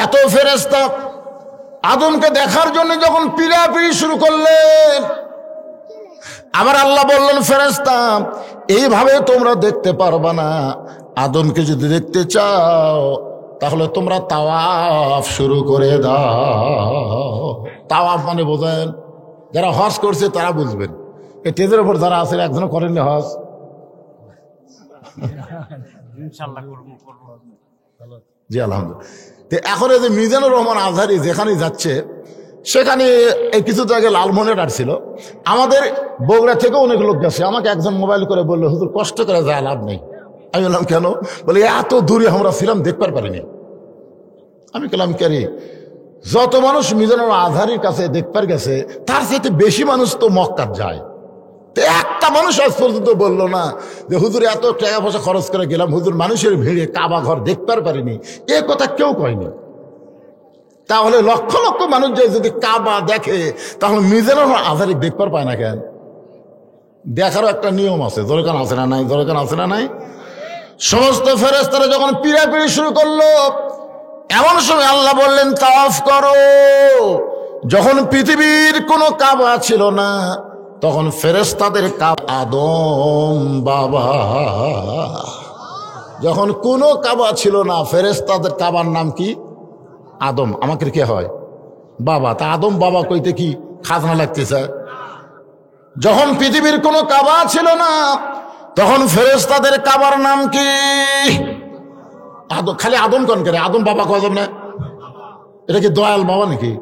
এত ফেরেশতা আদমকে দেখার জন্য যখন পিড়াপিড়ি শুরু করলেন, আবার আল্লাহ বললেন, ফেরেশতা এইভাবে তোমরা দেখতে পারবা না, আদমকে যদি দেখতে চাও তাহলে তোমরা তাওয়াফ শুরু করে দাও। তাওয়াফ মানে বোঝেন, যারা হজ করছে তারা বুঝবেন। এই টেজের উপর যারা আছে একজনও করেননি হজ? জি আলহামদুলিল্লাহ। তো এখন এই যে মিজানুর রহমান আজহারি যেখানে যাচ্ছে সেখানে এই কিছু জায়গায় লালমোহনের আসছিল, আমাদের বগুড়া থেকে অনেক লোক গেছে। আমাকে একজন মোবাইল করে বললো, হুজুর কষ্ট করে যায় লাভ নেই। আমি বললাম কেন? বলে এত দূরে আমরা ছিলাম, দেখতে পারিনি। আমি বললাম কেন? যত মানুষ মিজানুর আজহারির কাছে দেখতে গেছে তার চাইতে বেশি মানুষ তো মক্কার যায়। তো একটা মানুষ আজ পর্যন্ত বললো না যে হুজুর এত টাকা পয়সা খরচ করে গেলাম, হুজুর মানুষের ভিড়ে কাবা ঘর দেখতে পারিনি, এ কথা কেউ কয়নি। তাহলে লক্ষ লক্ষ মানুষ যদি কাবা দেখে তাহলে মিজানুর আজহারি দেখতে পায় না কেন? দেখারও একটা নিয়ম আছে, দরকার আছে না নাই? দরকার আছে না নাই? সমস্ত ফেরেশতারা যখন পিড়াপিড়ি শুরু করলো, এমন সময় আল্লাহ বললেন তাওয়াফ করো। যখন পৃথিবীর কোনো কাবা ছিল না তখন ফেরেশতাদের কাবা আদম বাবা। যখন কোনো কাবা ছিল না ফেরেশতাদের কাবার নাম কি? আদম। আমাকে কে হয়? বাবা। তা আদম বাবা কইতে কি খাজনা লাগতেছে? যখন পৃথিবীর কোনো কাবা ছিল না তখন ফেরেশতাদের কাবার নাম কি? আদম। খালি আদম কোন করে? আদম বাবা কয় না? এটা কি দয়াল বাবা নাকি?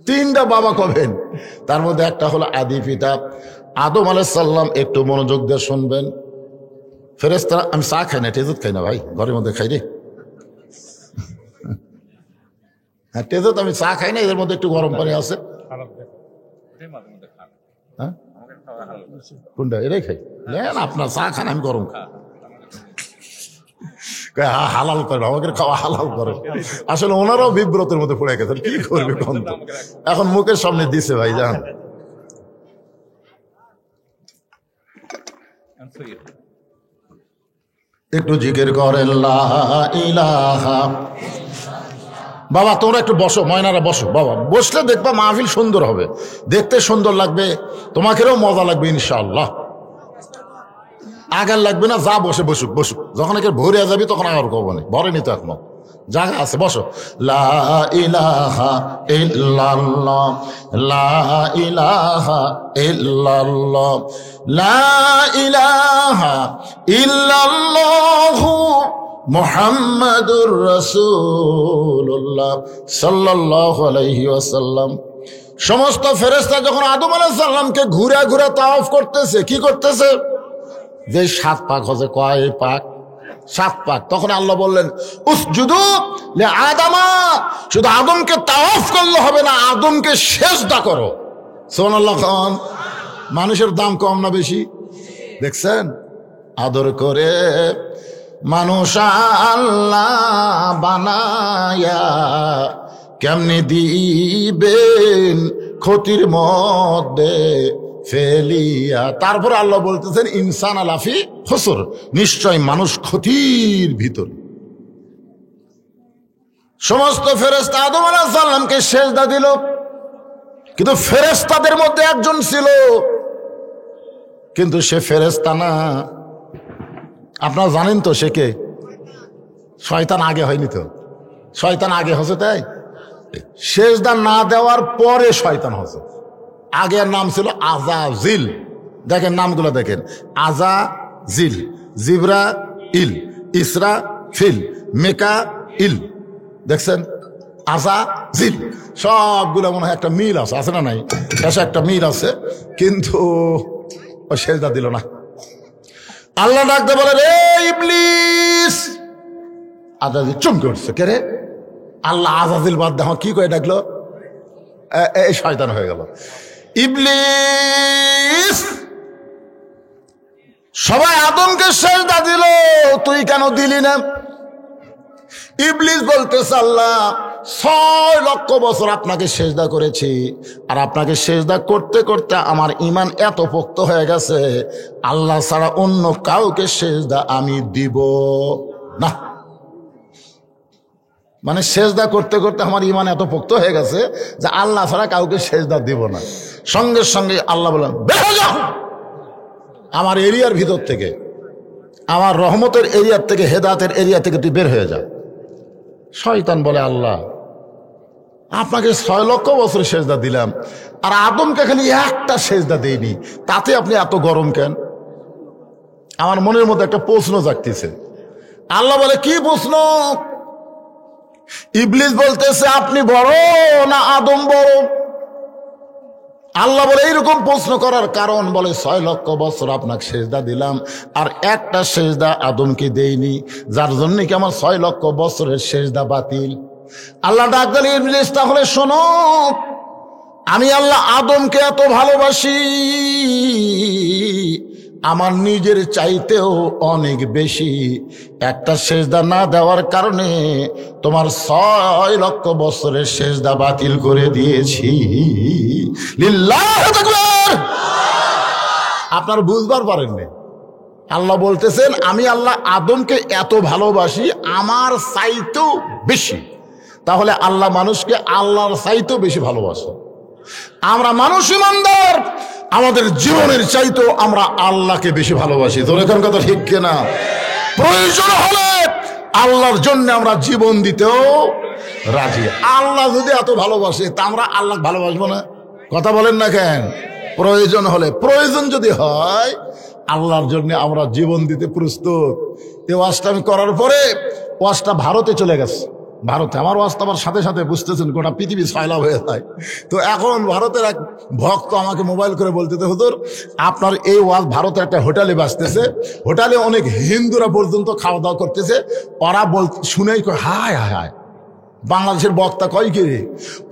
তিনটা বাবা কবেন, তার মধ্যে একটা হলো আদি পিতা আদম আলাইহিস সালাম। একটু মনোযোগ দিয়ে শুনবেন ফেরেশতারা। আমি চা খাই না, টেজত খাই না ভাই, ঘরের মধ্যে খাই রে। হ্যাঁ টেজত আমি চা খাই না, এদের মধ্যে একটু গরম পানি আছে। হ্যাঁ কোনটা? এটাই খাই না, আপনার চা খান, আমি গরম খাই। হালাল করেন, আমাকে খাওয়া হালাল করেন। আসলে ওনারাও বিব্রতের মধ্যে পড়ে গেছেন, কি করবে কোন? এখন মুখের সামনে দিছে ভাই, যান একটু জিকির করেন লা ইলাহা। বাবা তোমরা একটু বসো, ময়নারা বসো বাবা, বসলে দেখবা মাহফিল সুন্দর হবে, দেখতে সুন্দর লাগবে, তোমাকেও মজা লাগবে ইনশাআল্লাহ। আগার লাগবে না, যা বসে বসুক বসুক, যখন একে ভরে যাবি তখন আগার করবো না, ভরেনি তো এখনো, জায়গা আছে, বসো। লা ইলাহা ইল্লাল্লাহ, লা ইলাহা ইল্লাল্লাহ, লা ইলাহা ইল্লাল্লাহু মুহাম্মাদুর রাসূলুল্লাহ সাল্লাল্লাহু আলাইহি ওয়াসাল্লাম। সমস্ত ফেরেশতা যখন আদম আলাইহিস সালামকে ঘুরে ঘুরে তাওয়াফ করতেছে, কি করতেছে? যে 7 পাক হচ্ছে, কয় পাক? 7 পাক। তখন আল্লাহ বললেন উসজুদু লি আদামা, শুধু আদমকে তাওয়াফ করলে হবে না, আদমকে সিজদা করো। সুবহানাল্লাহ। খান মানুষের দাম কম না বেশি? দেখছেন আদর করে মানুষ আল্লাহ বানায়া কেমনে দিবেন ক্ষতির মধ্যে ফেলিয়া। তারপর আল্লাহ বলতেছেন ইনসান আলাফি খুসর, নিশ্চয় মানুষ ক্ষতির ভিতর। সমস্ত ফেরেশতা আদম আলাইহিস সালামকে সিজদা দিল, কিন্তু ফেরেশতাদের মধ্যে একজন ছিল, কিন্তু সে ফেরেশতা না। আপনারা জানেন তো সে কে? শয়তান আগে হয়নি তো? শয়তান আগে হচ্ছে, তাই সিজদা না দেওয়ার পরে শয়তান হচ্ছে। আগের নাম ছিল আযাজিল। দেখেন নামগুলো দেখেন, আযাজিল, জিবরাইল, ইসরাফিল, মিকাইল। দেখছেন আযাজিল, সবগুলো মনে হয় একটা মিল আছে, আছে না নাই? শেষে একটা মিল আছে, কিন্তু ও সিজদা দিল না। আল্লাহ ডাকতে বলে রে ইবলিস। আযাজিল চমকে উঠছে, কে রে? আল্লাহ আযাজিল বাদ দেখো কি করে ডাকলো, এই শয়তান হয়ে গেল ইবলিস। সবাই আদমকে সিজদা দিল, তুই কেন দিলি না? ইবলিস বলতেছে আল্লাহ 6 লক্ষ বছর আপনাকে সিজদা করেছি, আর আপনাকে সিজদা করতে করতে আমার ঈমান এত পোক্ত হয়ে গেছে, আল্লাহ ছাড়া অন্য কাউকে সিজদা আমি দিব না। মানে সেজদা করতে করতে আমার ইমান এত পোক্ত হয়ে গেছে যে আল্লাহ ছাড়া কাউকে সেজদা দিব না। সঙ্গে সঙ্গে আল্লাহ বলেন বের হয়ে যাও আমার এরিয়ার ভিতর থেকে, আমার রহমতের এরিয়ার থেকে, হেদায়েতের এরিয়া থেকে তুই বের হয়ে যা। শয়তান বলে আল্লাহ আপনাকে 6 লক্ষ বছর সেজদা দিলাম আর আদমকে খালি একটা সেজদা দেইনি, তাতে আপনি এত গরম কেন? আমার মনের মধ্যে একটা প্রশ্ন জাগতেছে। আল্লাহ বলে কি প্রশ্ন? ইবলিস বলতেছে আপনি বড় না আদম বড়? আল্লাহ বলে এইরকম প্রশ্ন করার কারণ, বলে 6 লক্ষ বছর আপনাকে সেজদা দিলাম আর একটা সেজদা আদমকে দেইনি, যার জন্য কি আমার 6 লক্ষ বছরের সেজদা বাতিল। আল্লাহ ডাক দিলেন ইবলিস তাহলে শোনো, আমি আল্লাহ আদমকে এত ভালোবাসি, আমার নিজের চাইতেও অনেক বেশি। একটা সেজদা না দেওয়ার কারণে তোমার 6 লক্ষ বছরের সেজদা বাতিল করে দিয়েছি। লিল্লাহু আকবার। আপনার বুঝবার পারেননি, আল্লাহ বলতেছেন আমি আল্লাহ আদমকে এত ভালোবাসি আমার চাইতেও বেশি। তাহলে আল্লাহ মানুষকে আল্লাহর চাইতেও বেশি ভালোবাসে। আমরা মানুষ ইমানদার, আমাদের জীবনের চাইতেও আমরা আল্লাহকে বেশি ভালোবাসি। তোর এখন কথা ঠিক কিনা? প্রয়োজন হলে আল্লাহর জন্য আমরা জীবন দিতেও রাজি। আল্লাহ যদি এত ভালোবাসে তা আমরা আল্লাহ ভালোবাসবো না? কথা বলেন না কেন? প্রয়োজন হলে, প্রয়োজন যদি হয় আল্লাহর জন্য আমরা জীবন দিতে প্রস্তুত। এই ওয়াজটা আমি করার পরে ওয়াজটা ভারতে চলে গেছে। ভারতে আমার ওয়াজটা আমার সাথে সাথে বুঝতেছেন গোটা পৃথিবী ছয়লাভ হয়ে যায়। তো এখন ভারতের এক ভক্ত আমাকে মোবাইল করে বলতেছে হুজুর আপনার এই ওয়াজ ভারতের একটা হোটেলে বাজতেছে, হোটেলে অনেক হিন্দুরা পর্যন্ত খাওয়া দাওয়া করতেছে, ওরা শুনেই হায় হায় হায় বাংলাদেশের বক্তা কয় কি রে?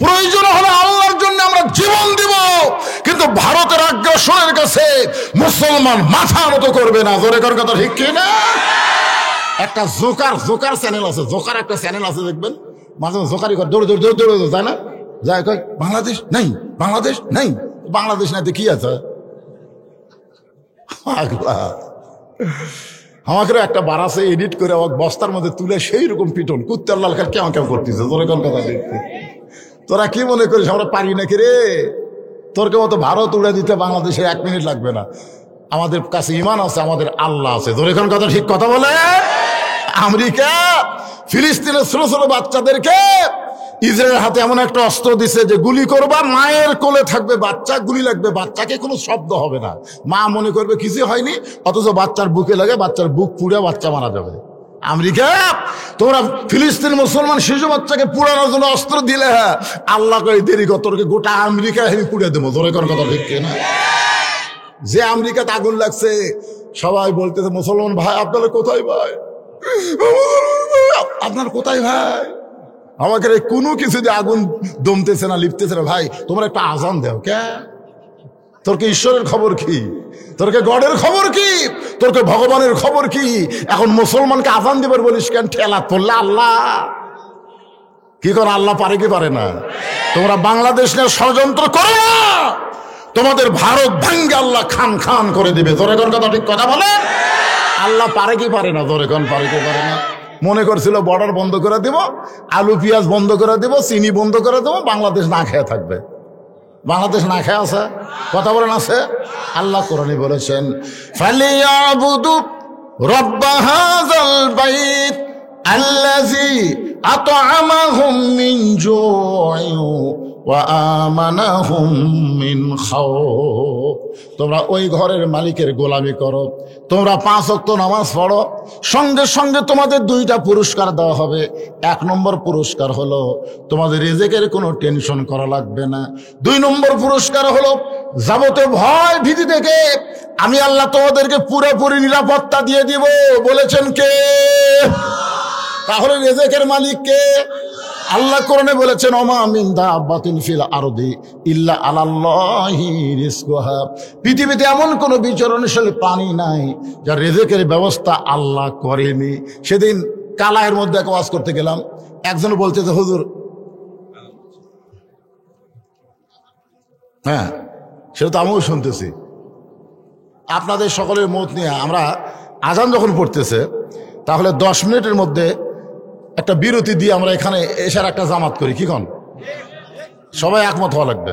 প্রয়োজন হলে আল্লাহর জন্য আমরা জীবন দিব, কিন্তু ভারতের আগ্রাসনের কাছে মুসলমান মাথা মতো করবে না। জোরে কর কথা ঠিক কিনা? একটা জোকার চ্যানেল আছে, জোকার একটা চ্যানেল আছে দেখবেন, মাঝে মাঝে জোকারি করে দৌড়ে দৌড়ে দৌড়ে দৌড়ে যায় না, যায় কয় বাংলাদেশ নাই, বাংলাদেশ নাই, বাংলাদেশ নাই তো কি আছে? আমাকে একটা বারাসে এডিট করে আমার বস্তার মধ্যে তুলে সেই রকম পিটন কুত্তার লাল খাল কেমন কেমন করতেছে। তোর কোন কথা দেখতে তোরা কি মনে করিস আমরা পারি নাকি রে? তোর কে মতো ভারত উড়ে দিতে বাংলাদেশে 1 মিনিট লাগবে না। আমাদের কাছে ইমান আছে, আমাদের আল্লাহ আছে। তোর এখন কথা ঠিক কথা বলে। আমেরিকা ফিলিস্তিনের ছোট ছোট বাচ্চাদেরকে ইসরায়েলের হাতে এমন একটা অস্ত্র দিছে যে গুলি করবা, মায়ের কোলে থাকবে বাচ্চা, গুলি লাগবে বাচ্চাকে, কোনো শব্দ হবে না, মা মনে করবে কিছু হয়নি, অথচ বাচ্চার বুকে লাগে, বাচ্চার বুক পুড়ে বাচ্চা মারা যাবে। আমেরিকা তোমরা ফিলিস্তিন মুসলমান শিশু বাচ্চাকে পুড়ানোর জন্য অস্ত্র দিলে, হ্যাঁ আল্লাহ করে দেরি কর, তোরকে গোটা আমেরিকা আমি পুড়ে দেবো। তোরে কোন কথা ঠিক না? যে আমেরিকাতে আগুন লাগছে সবাই বলতেছে মুসলমান ভাই আপনারা কোথায়? ভাই আপনার কোথায় ভাই? আমাকে কোনো কিছু দিয়ে আগুন দমতেছে না, লিপতেছে না। ভাই তোমরা একটা আজান দেও। কে? তোরকে ঈশ্বরের খবর কি? তোরকে গডের খবর কি? তোরকে ভগবানের খবর কি? এখন মুসলমানকে আজান দিবার বলিস কেন? ঠেলা পড়লে আল্লাহ কি করে? আল্লাহ পারে কি পারে না? তোমরা বাংলাদেশ নিয়ে ষড়যন্ত্র করো না, তোমাদের ভারত ভাঙ্গে আল্লাহ খান খান করে দিবে। তোর এখন কথা ঠিক কথা বলে। আল্লাহ পারে কি পারে না? তোর এখন পারে কি পারে না? মনে করছিল বর্ডার বন্ধ করে দিব, আলু পেঁয়াজ বন্ধ করে দিব, চিনি বন্ধ করে দেবো, বাংলাদেশ না খেয়ে থাকবে। বাংলাদেশ না খেয়ে আছে? কথা বলেন আছে? আল্লাহ কোরআনে বলেছেন ফালিয়াবুদু রাব্ব হাযাল বাইত আল্লাযী আত'আমাহুম মিন জু'ইন ওয়া আমানাহুম মিন খাউফ। তোমরা ওই ঘরের মালিকের গোলামি করো, তোমরা 5 ওয়াক্ত নামাজ পড়ো, সঙ্গে সঙ্গে তোমাদের 2টা পুরস্কার দেওয়া হবে। 1 নম্বর পুরস্কার হলো তোমাদের রিজিকের কোনো টেনশন করা লাগবে না। 2 নম্বর পুরস্কার হলো যাবতীয় ভয় ভীতি থেকে আমি আল্লাহ তোমাদেরকে পুরোপুরি নিরাপত্তা দিয়ে দিব। বলেছেন কে? তাহলে রিজিকের মালিক কে? আল্লাহ কোরআনে বলেছেন ওমা মিন দাব্বাতিন ফিল আরদি ইল্লা আলাল্লাহি রিজকুহা। পৃথিবীতে এমন কোনো বিচরণশীল প্রাণী নাই যার রিজিকের ব্যবস্থা আল্লাহ করেনি। সেদিন কালায়ের মধ্যে এক ওয়াজ করতে গেলাম, একজন বলতেছে হুজুর, হ্যাঁ সেটা তো আমিও শুনতেছি, আপনাদের সকলের মত নিয়ে আমরা আজান যখন পড়তেছে তাহলে 10 মিনিটের মধ্যে একটা বিরতি দিয়ে আমরা এখানে এসার একটা জামাত করি, কি কন? সবাই একমত হওয়া লাগবে।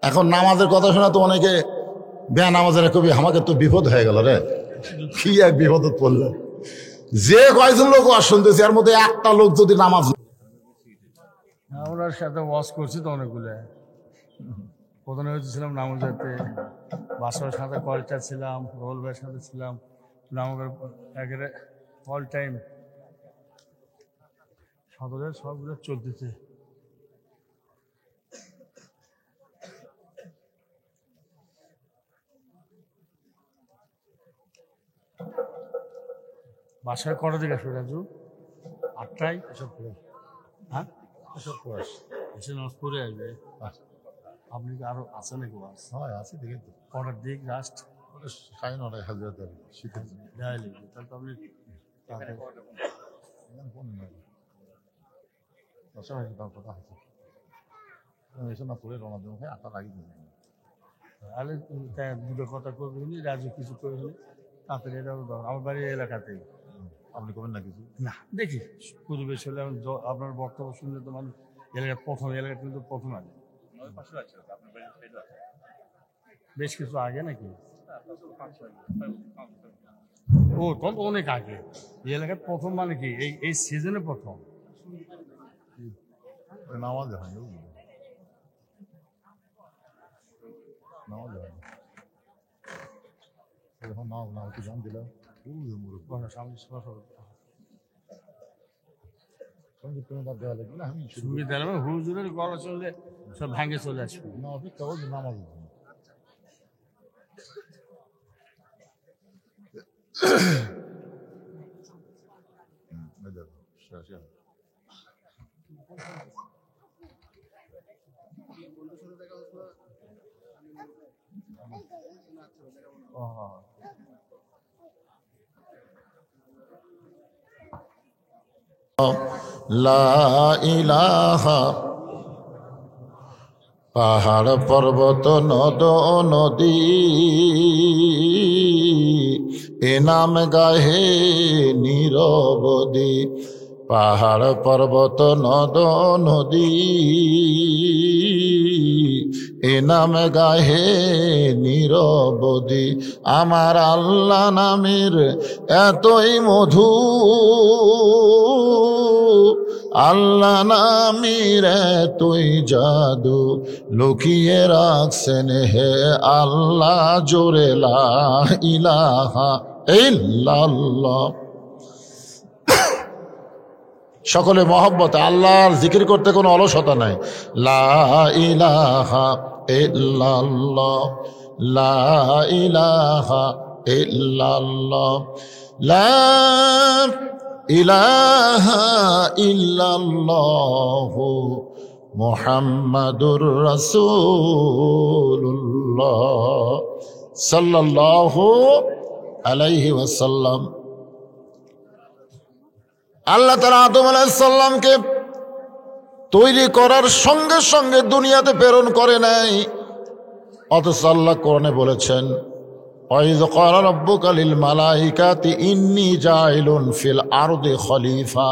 এখন নামাজের কথা শোনা তো অনেকে বেয়া নামাজের কবি, আমাকে তো বিপদ হয়ে গেল রে, কি এক বিপদত পড়লেন। যে কয়জন লোক ওয়াজ শুনতেছে এর মধ্যে একটা লোক যদি নামাজ, আমরা সাথে ওয়াজ করছি তো অনেকগুলো। প্রথমে হয়েছিলাম নামাজাতে, বাসার সাথে কলটা ছিলাম, রোল ভাইয়ের সাথে ছিলাম, নামাজের একেবারে অল টাইম সদরের সবগুলো চলতেছে। বাসায় কটা দিকে আসবে রাজু? 8টায় এসব করে। হ্যাঁ, এসব করে এসে নামাজ পড়ে আসবে। আপনি কি আরো আছে নাকি বাস? হয় আছে দেখে তো কটার দিক লাস্ট? 9:30 হাজার শীতের দেয় লিখবে, তাহলে তো আপনি এসে না পড়ে রওনা দেবো, ভাই 8টা লাগিয়ে দেবো। তাহলে দুটো কথা করবে উনি, রাজু কিছু করে হলে তাড়াতাড়ি এটাও দরকার। আমার বাড়ির এলাকাতেই। আপনি করবেন না কিছু? না দেখি পরিবেশ হলে আপনার বক্তব্য শুনলে তো মানুষ এলাকার প্রথম, এলাকা কিন্তু প্রথম আগে বেশ কিছু আগে নাকি? ও তখন তো অনেক আগে। এই এলাকার প্রথম মানে কি এই সিজনে প্রথম নামাজ হয়, নামাজ হয় যখন নাও না একটু জান দিলাম দেওয়া লাগবে না। আমি সুবিধা হুজুরের গলা চললে সব ভাঙে চলে আসবে। না অপেক্ষা করবো নামাজ লা ইলাহা, পাহাড় পর্বত নদ নদী এ নাম গাহে নিরবধি। পাহাড় পর্বত নদ নদী এ নাম গাহে নিরবধি। আমার আল্লাহ নামের এতই মধু, আল্লাহ নামের এতই জাদু, লুকিয়ে রাখছেন হে আল্লাহ জোরে লা ইলাহা ইল্লাল্লাহ। সকলে মহব্বতে আল্লাহর জিকির করতে কোনো অলসতা নাই। লা ইলাহা ইল্লাল্লাহ, লা ইলাহা ইল্লাল্লাহ, লা ইলাহা ইল্লাল্লাহ মুহাম্মাদুর রাসূলুল্লাহ সাল্লাল্লাহু আলাইহি ওয়াসাল্লাম। আল্লাহ তাআলা আদম আলাইহিস সালামকে তৈরি করার সঙ্গে সঙ্গে দুনিয়াতে প্রেরণ করে নাই, অথচ আল্লাহ কোরআনে বলেছেন ওয়াইয ক্বালা রাব্বুকা লিল মালাইকাতি ইন্নী জাইলুন ফিল আরদি খলিফা।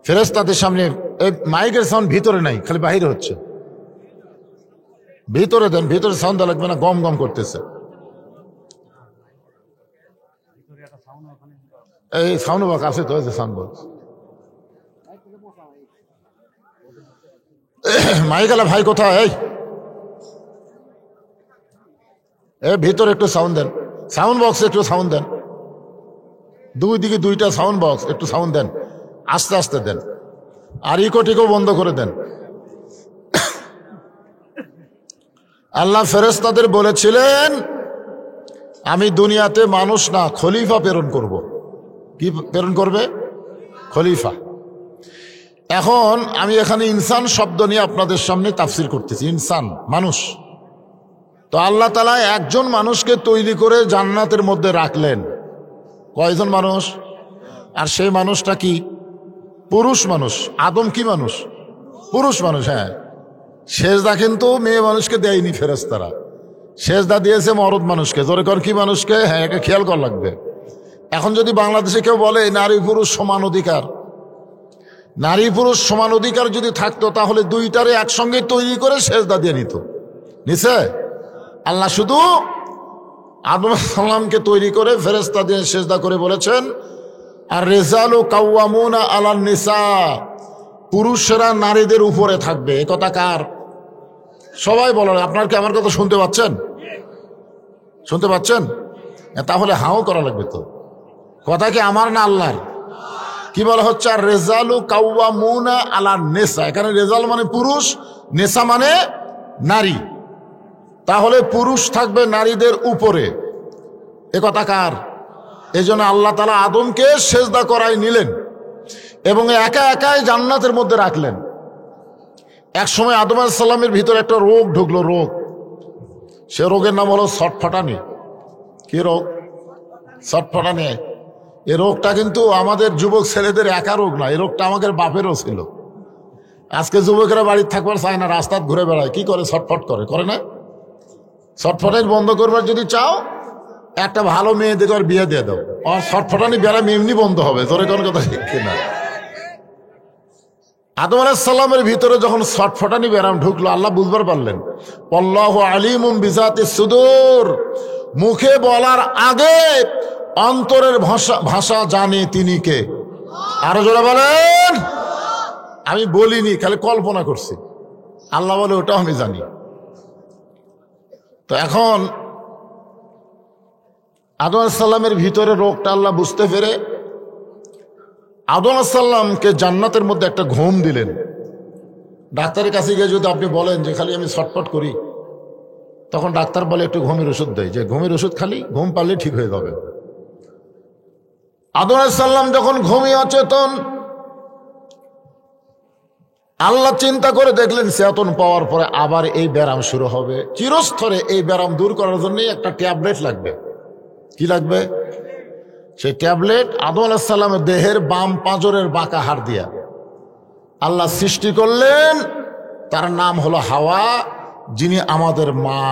ফেরেশতাদের সামনে এই মাইকের সাউন্ড ভিতরে নাই, খালি বাইরে হচ্ছে। ভিতরে দেন, ভিতরে সাউন্ড লাগবে না, গম গম করতেছে। এই সাউন্ড বক্স আছে তো, সাউন্ড বক্স মাইকালা ভাই কোথায়? এই ভিতরে একটু সাউন্ড দেন, সাউন্ড বক্স একটু সাউন্ড দেন, দুই দিকে দুইটা সাউন্ড বক্স একটু সাউন্ড দেন, আস্তে আস্তে দেন, আর ইকো টিকো বন্ধ করে দেন। আল্লাহ ফেরেশতাদের বলেছিলেন আমি দুনিয়াতে মানুষ না খলিফা প্রেরণ করব। কি প্রেরণ করবে? খলিফা। এখন আমি এখানে ইনসান শব্দ নিয়ে আপনাদের সামনে তাফসির করতেছি। ইনসান মানুষ। তো আল্লাহ তাআলা একজন মানুষকে তৈরি করে জান্নাতের মধ্যে রাখলেন। কয়জন মানুষ? আর সেই মানুষটা কি? পুরুষ মানুষ। আদম কি মানুষ? পুরুষ মানুষ। হ্যাঁ, সেজদা কিন্তু মেয়ে মানুষকে দেয়নি ফেরেশতারা, সেজদা দিয়েছে মরদ মানুষকে। জোরে কর কি মানুষকে? হ্যাঁ, এটা খেয়াল করা লাগবে। এখন যদি বাংলাদেশে কেউ বলে নারী পুরুষ সমান অধিকার, নারী পুরুষ সমান অধিকার যদি থাকতো তাহলে দুইটারে একসঙ্গে তৈরি করে সেজদা দিয়ে নিত। নিছে? আল্লাহ শুধু আদম আলাইহিস সালামকে তৈরি করে ফেরেশতা দিয়ে সেজদা করে বলেছেন আর রিজালু কাওয়ামুনা আলান নিসা, পুরুষেরা নারীদের উপরে থাকবে। এ কথা কার? সবাই বলেন। আপনার কি আমার কথা শুনতে পাচ্ছেন? শুনতে পাচ্ছেন? তাহলে হাও করা লাগবে তো। কথা কি আমার না আল্লাহর? কি বলা হচ্ছে? আর রেজালু কাওয়ামুনা আলান নিসা, এখানে রেজাল মানে পুরুষ, নেসা মানে নারী। তাহলে পুরুষ থাকবে নারীদের উপরে। এ কথা কার? এই জন্য আল্লাহ তাআলা আদমকে সেজদা করাই নিলেন এবং একা একাই জান্নাতের মধ্যে রাখলেন। এক সময় আদম আলাইহিস সালামের ভিতরে একটা রোগ ঢুকলো, রোগ। সে রোগের নাম হলো ছটফটানি। কি রোগ? ছটফটানি। এই রোগটা কিন্তু আমাদের যুবক ছেলেদের একা রোগ না, এই রোগটা আমাদের বাপেরও ছিল। আজকে যুবকেরা বাড়িতে থাকবার চায় না, রাস্তায় ঘুরে বেড়ায়। কি করে? ছটফট করে না? ছটফটানি বন্ধ করবার যদি চাও, একটা ভালো মেয়ে দেখে আর বিয়ে দিয়ে দাও, আর ছটফটানি বেড়া এমনি বন্ধ হবে। তোর কোন কথা ঠিক কিনা? আদম আলাইহিস সালামের ভিতরে যখন ছটফটানি ব্যারাম ঢুকলো, আল্লাহ বুঝবার পারলেন। আল্লাহু আলিমুম বিজাতিস সুদূর, মুখে বলার আগে অন্তরের ভাষা জানে তিনি কে। আরো জোরে বলেন। আমি বলিনি, খালি কল্পনা করছি। আল্লাহ বলে ওটাও আমি জানি। তো এখন আদম আলাইহিস সালামের ভিতরে রোগটা আল্লাহ বুঝতে পেরে আদম আলাইহিস সালামকে জান্নাতের মধ্যে একটা ঘুম দিলেন। ডাক্তারের কাছে গিয়ে যদি আপনি বলেন যে খালি আমি ছটফট করি, তখন ডাক্তার বলে একটু ঘুমের ওষুধ দেয়, যে ঘুমের ওষুধ খালি, ঘুম পারলে ঠিক হয়ে যাবে। আদম আলাইহিস সালাম যখন ঘুমিয়ে অচেতন, আল্লাহ চিন্তা করে দেখলেন চেতন পাওয়ার পরে আবার এই ব্যারাম শুরু হবে। চিরস্তরে এই ব্যারাম দূর করার জন্য একটা ট্যাবলেট লাগবে। কি লাগবে? সেই ট্যাবলেট আদম আলাইহিস সালামের দেহের বাম পাঁজরের বাঁকা হাড় দিয়া আল্লাহ সৃষ্টি করলেন। তার নাম হলো হাওয়া, যিনি আমাদের মা।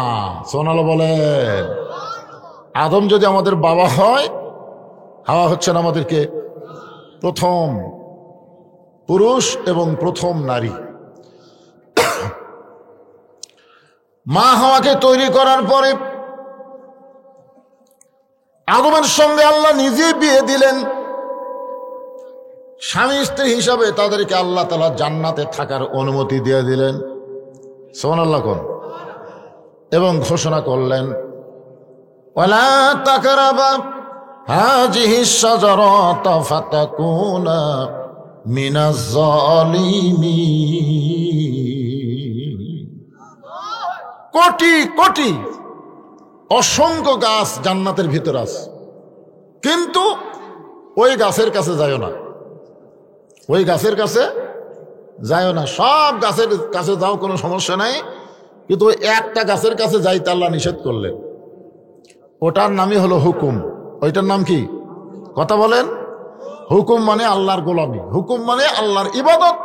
সোনালো বলেন। আদম যদি আমাদের বাবা হয়, হাওয়া হচ্ছেন আমাদেরকে প্রথম পুরুষ এবং প্রথম নারী। মা হাওয়াকে তৈরি করার পরে আদমের সঙ্গে আল্লাহ নিজে বিয়ে দিলেন। স্বামী স্ত্রী হিসাবে তাদেরকে আল্লাহ তাআলা জান্নাতে থাকার অনুমতি দিয়ে দিলেন। সুবহানাল্লাহ কোন। এবং ঘোষণা করলেন ওয়ালা তাকরাবা হাযিহিশ শাজারাতা ফাতাকুনা মিনাজ জালিমিন। কোটি কোটি অসংখ্য গাছ জান্নাতের ভিতর আছে, কিন্তু ওই গাছের কাছে যায়ও না, ওই গাছের কাছে যায়ও না। সব গাছের কাছে যাও, কোনো সমস্যা নাই, কিন্তু ওই একটা গাছের কাছে যাইতে আল্লাহ নিষেধ করলেন। ওটার নামই হলো হুকুম। ওইটার নাম কি? কথা বলেন। হুকুম মানে আল্লাহর গোলামি, হুকুম মানে আল্লাহর ইবাদত।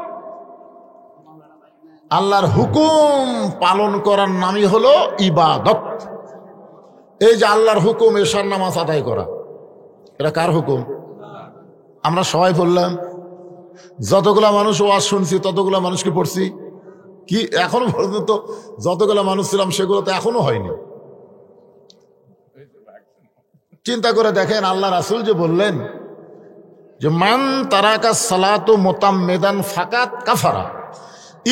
আল্লাহর হুকুম পালন করার নামই হলো ইবাদত। এই যে আল্লাহর হুকুম এশার নামাজ আদায় করা, এটা কার হুকুম? আমরা সবাই বললাম। যতগুলা মানুষ ওয়াজ শুনছি ততগুলা মানুষকে পড়ছি কি? এখনো পর্যন্ত যতগুলা মানুষ ছিলাম সেগুলো তো এখনো হয়নি। চিন্তা করে দেখেন, আল্লাহ রাসূল যে বললেন যে মান তারাকা সালাতু মুতাম্মিদান ফাকাত কাফারা,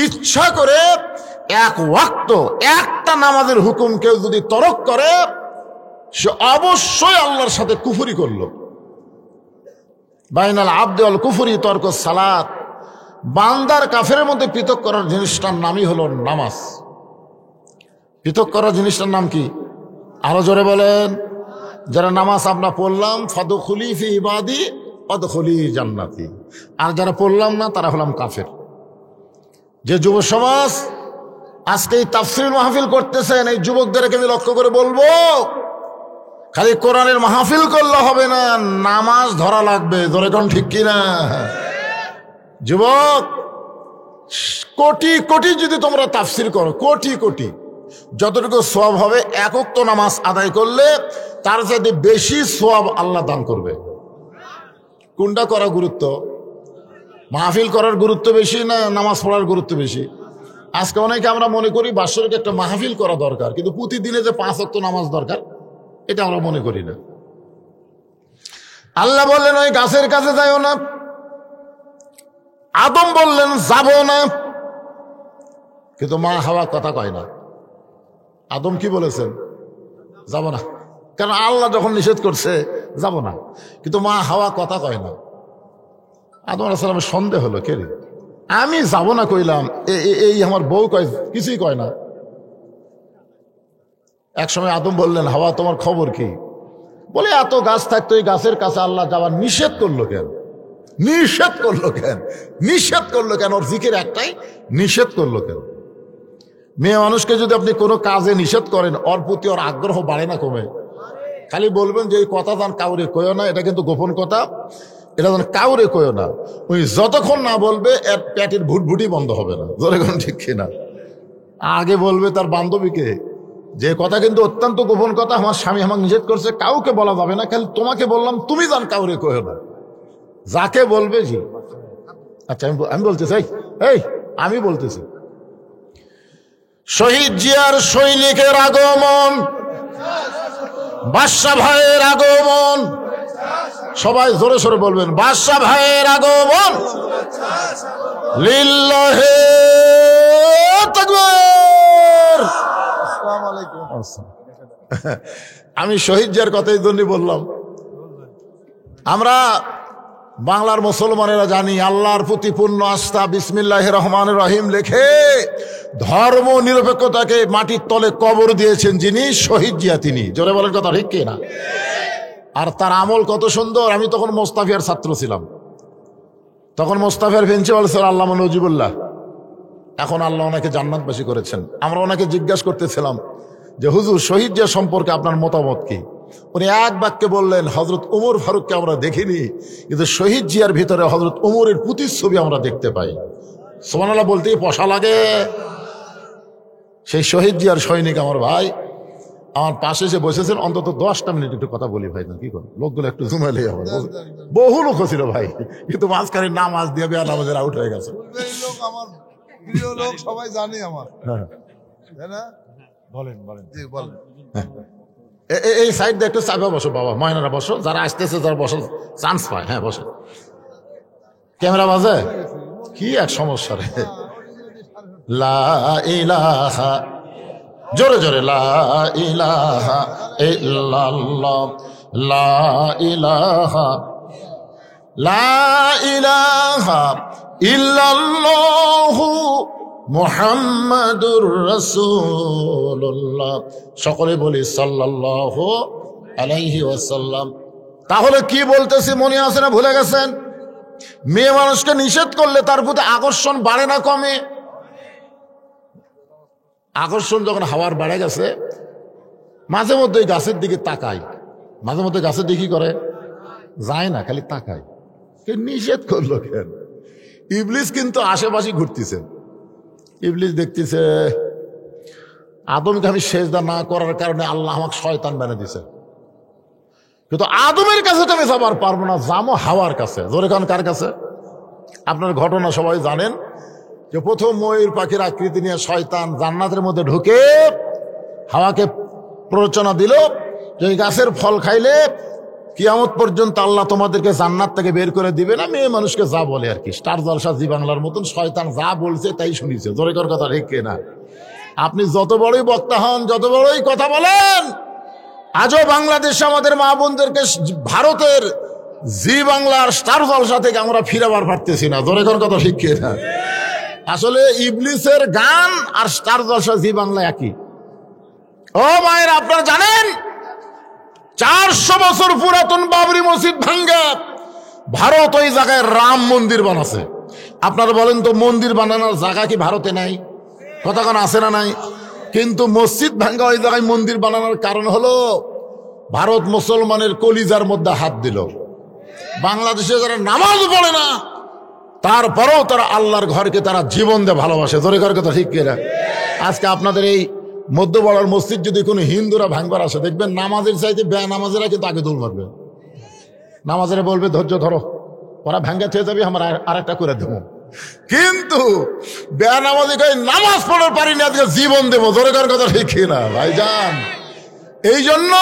ইচ্ছা করে এক ওয়াক্ত একটা নামাজের হুকুম কেউ যদি তরক করে, সে অবশ্যই আল্লাহর সাথে কুফরি করলো। বাইনাল আবদি ওয়াল কুফরি তরকুস সালাত, বান্দার কাফেরের মধ্যে পৃথক করার জিনিসটার নামই হলো নামাজ। পৃথক করার জিনিসটার নাম কি? আরো জোরে বলেন। যারা নামাজ আমরা পড়লাম, ফাদখুলি ফি ইবাদি ওয়াদখুলি জান্নাতি, আর যারা পড়লাম না তারা হলাম কাফের। যে যুব সমাজ আজকে এই তাফসীর মাহফিল করতেছেন, এই যুবকদেরকে আমি লক্ষ্য করে বলবো, খালি কোরআনের মাহফিল করলে হবে না, নামাজ ধরা লাগবে। ধরে কোন ঠিক কিনা? যুবক, কোটি কোটি যদি তোমরা তাফসীর করো, কোটি কোটি, যতটুকু সওয়াব হবে এক ওয়াক্ত নামাজ আদায় করলে তার চাইতে বেশি সওয়াব আল্লাহ দান করবে। কোনটা করা গুরুত্ব? মাহফিল করার গুরুত্ব বেশি না নামাজ পড়ার গুরুত্ব বেশি? আজকে অনেকে আমরা মনে করি বাৎসরিক একটা মাহফিল করা দরকার, কিন্তু প্রতিদিনে যে 5 ওয়াক্ত নামাজ দরকার এটা আমরা মনে করি না। আল্লাহ বললেন ওই গাছের কাছে যাইও না, আদম বললেন যাব না, কিন্তু মা হাওয়া কথা কয় না। আদম কি বলেছেন? যাব না, কারণ আল্লাহ যখন নিষেধ করছে যাব না, কিন্তু মা হাওয়া কথা কয় না। আদম আলাইহিস সালামের সন্দেহ হলো, কে রে আমি যাব না কইলাম, এই আমার বউ কয় কিছুই কয় না। এক সময় আদম বললেন হাওয়া তোমার খবর কি? বলে এত গাছ থাকতো, এই গাছের কাছে আল্লাহ যাওয়ার নিষেধ করলো কেন? নিষেধ করলো কেন? নিষেধ করলো কেন? ওর জিকির একটাই, নিষেধ করলো কেন? মেয়ে মানুষকে যদি আপনি কোনো কাজে নিষেধ করেন, ওর প্রতি ওর আগ্রহ বাড়ে না কমে? খালি বলবেন যে এই কথা তার কাউরে কইও না, এটা কিন্তু গোপন কথা, এটা যেন কাউরে কইও না। ওই যতক্ষণ না বলবে এর পেটের ভুটভুটি বন্ধ হবে না। জোরে কোন ঠিক কিনা? আগে বলবে তার বান্ধবীকে যে কথা কিন্তু অত্যন্ত গোপন কথা, আমার স্বামী আমাকে নিষেধ করছে, কাউকে বলা যাবে না, খালি তোমাকে বললাম, তুমি জান কাউরে কইও না। যাকে বলবে জি। আচ্ছা আমি বলতে চাই, আমি বলতেছি, শহীদ জিয়ার সৈনিকের আগমন, বাদশা ভাইয়ের আগমন, সবাই জোরে সোরে বলবেন, বাদশা ভাইয়ের আগমন, লিল্লাহে তাকবীর। আসসালামু আলাইকুম। আমি শহীদ জিয়ার কথা এই জন্যই বললাম, আমরা বাংলার মুসলমানেরা জানি আল্লাহর প্রতি পূর্ণ আস্থা, বিসমিল্লাহির রহমানির রহিম লেখে ধর্ম নিরপেক্ষতাকে মাটির তলে কবর দিয়েছেন যিনি, শহীদ জিয়া তিনি। জোরে বলেন কথা ঠিক কি না? আর তার আমল কত সুন্দর। আমি তখন মোস্তাফিয়ার ছাত্র ছিলাম, তখন মোস্তাফিয়ার প্রিন্সিপাল ছিল আল্লামা নজিবুল্লাহ। এখন আল্লাহ ওনাকে জান্নাতবাসী করেছেন। আমরা ওনাকে জিজ্ঞাসা করতেছিলাম যে হুজুর শহীদ জিয়া সম্পর্কে আপনার মতামত কি? উনি এক বাক্যে বললেন, হজরত উমর ফারুককে আমরা দেখিনি, কিন্তু শহীদ জিয়ার ভিতরে হজরত উমরের প্রতিচ্ছবি আমরা দেখতে পাই। সুবহানাল্লাহ বলতেই পশা লাগে। সেই শহীদ জিয়ার সৈনিক আমার ভাই আমার পাশে এসে বসেছেন, অন্তত 10টা মিনিট একটু কথা বলি ভাই, না কি করেন? লোকগুলো একটু জুমাইলে আমার বহু লোক ছিল ভাই, কিন্তু মাঝখানে নামাজ দিয়ে বেয়া নামাজের আউট হয়ে গেছে। আমার প্রিয় লোক, সবাই জানে আমার, হ্যাঁ তাই না? বলেন জি বলেন। এই সাইড দিয়ে একটু চাপে বসো বাবা, ময়নারা বসো, যারা আসতেছে যারা বসো চান্স পায়, হ্যাঁ বসো। ক্যামেরা বাজে কি এক সমস্যা রে। লা ইলাহা, জোরে জোরে, লা ইলাহা ইল্লাল্লাহ, লা ইলাহা, লা ইলাহা ইল্লাল্লাহু মুহাম্মাদুর রাসূলুল্লাহ। সকলে বলি সাল্লাল্লাহু আলাইহি ওয়াসাল্লাম। তাহলে কি বলতেছি মনে আছে না ভুলে গেছেন? মেয়ে মানুষকে নিষেধ করলে তার প্রতি আকর্ষণ বাড়ে না কমে? আকর্ষণ যখন হাওয়ার বেড়ে গেছে, মাঝে মধ্যে গাছের দিকে তাকায়, মাঝে মধ্যে গাছের দিকে কি করে যায় না, খালি তাকায়। কে নিষেধ করলো কেন? ইবলিস কিন্তু আশেপাশে ঘুরতেছে, ইবলিস দেখতেছে আদমকে আমি সেজদা না করার কারণে আল্লাহ আমাকে শয়তান বানিয়ে দিছে, কিন্তু আদমের কাছে তো আমি যাবার পারবো না, যাবো হাওয়ার কাছে। জোরে কান কার কাছে? আপনার ঘটনা সবাই জানেন যে প্রথম ময়ূর পাখির আকৃতি নিয়ে শয়তান জান্নাতের মধ্যে ঢুকে হাওয়াকে প্ররোচনা দিল যে এই গাছের ফল খাইলে কিয়ামত পর্যন্ত আল্লাহ তোমাদেরকে জান্নাত থেকে বের করে দিবে না। মেয়ে মানুষকে যা বলে আর কি, স্টার জলসা জি বাংলার মতন শয়তান যা বলছে তাই শুনিছে। জোরে কর কথা ঠিক কিনা? আপনি যত বড়ই বক্তা হন, যত বড়ই কথা বলেন, আজও বাংলাদেশে আমাদের মা বোনদেরকে ভারতের জি বাংলার স্টার জলসা থেকে আমরা ফিরাবার পারতেছি না। জোরে কর কথা ঠিক কিনা? আসলে ইবলিসের গান আর স্টার জলসা জি বাংলা একই। ও মায়ের, আপনারা জানেন 400 বছর পুরাতন বাবরি মসজিদ ভাঙ্গা ভারত ওই জায়গায় রাম মন্দির বানাছে। আপনারা বলেন তো মন্দির বানানোর জায়গা কি ভারতে নাই? কথা কোন আছে না নাই? কিন্তু মসজিদ ভাঙ্গা ওই জায়গায় মন্দির বানানোর কারণ হলো ভারত মুসলমানের কলিজার মধ্যে হাত দিল। বাংলাদেশে যারা নামাজ পড়ে না তারপরেও তারা আল্লাহর ঘরকে তারা জীবন দিয়ে ভালোবাসে। জোরে কর কথা ঠিক কিনা? আজকে আপনাদের এই মধ্যবড়ার মসজিদ যদি কোনো হিন্দুরা ভাঙবার আসে, দেখবেন নামাজের চাইতে নামাজেরা কিন্তু আগে দৌড় মারবে। নামাজেরা বলবে ধৈর্য ধরো, ওরা ভেঙ্গে থেকে যাবি, আমার আর একটা করে দেবো। কিন্তু বেনামাজি কই নামাজ পড়ে পারি না, আজকে জীবন দেবো। জোরে কার কথা ঠিক না ভাইজান? এই জন্য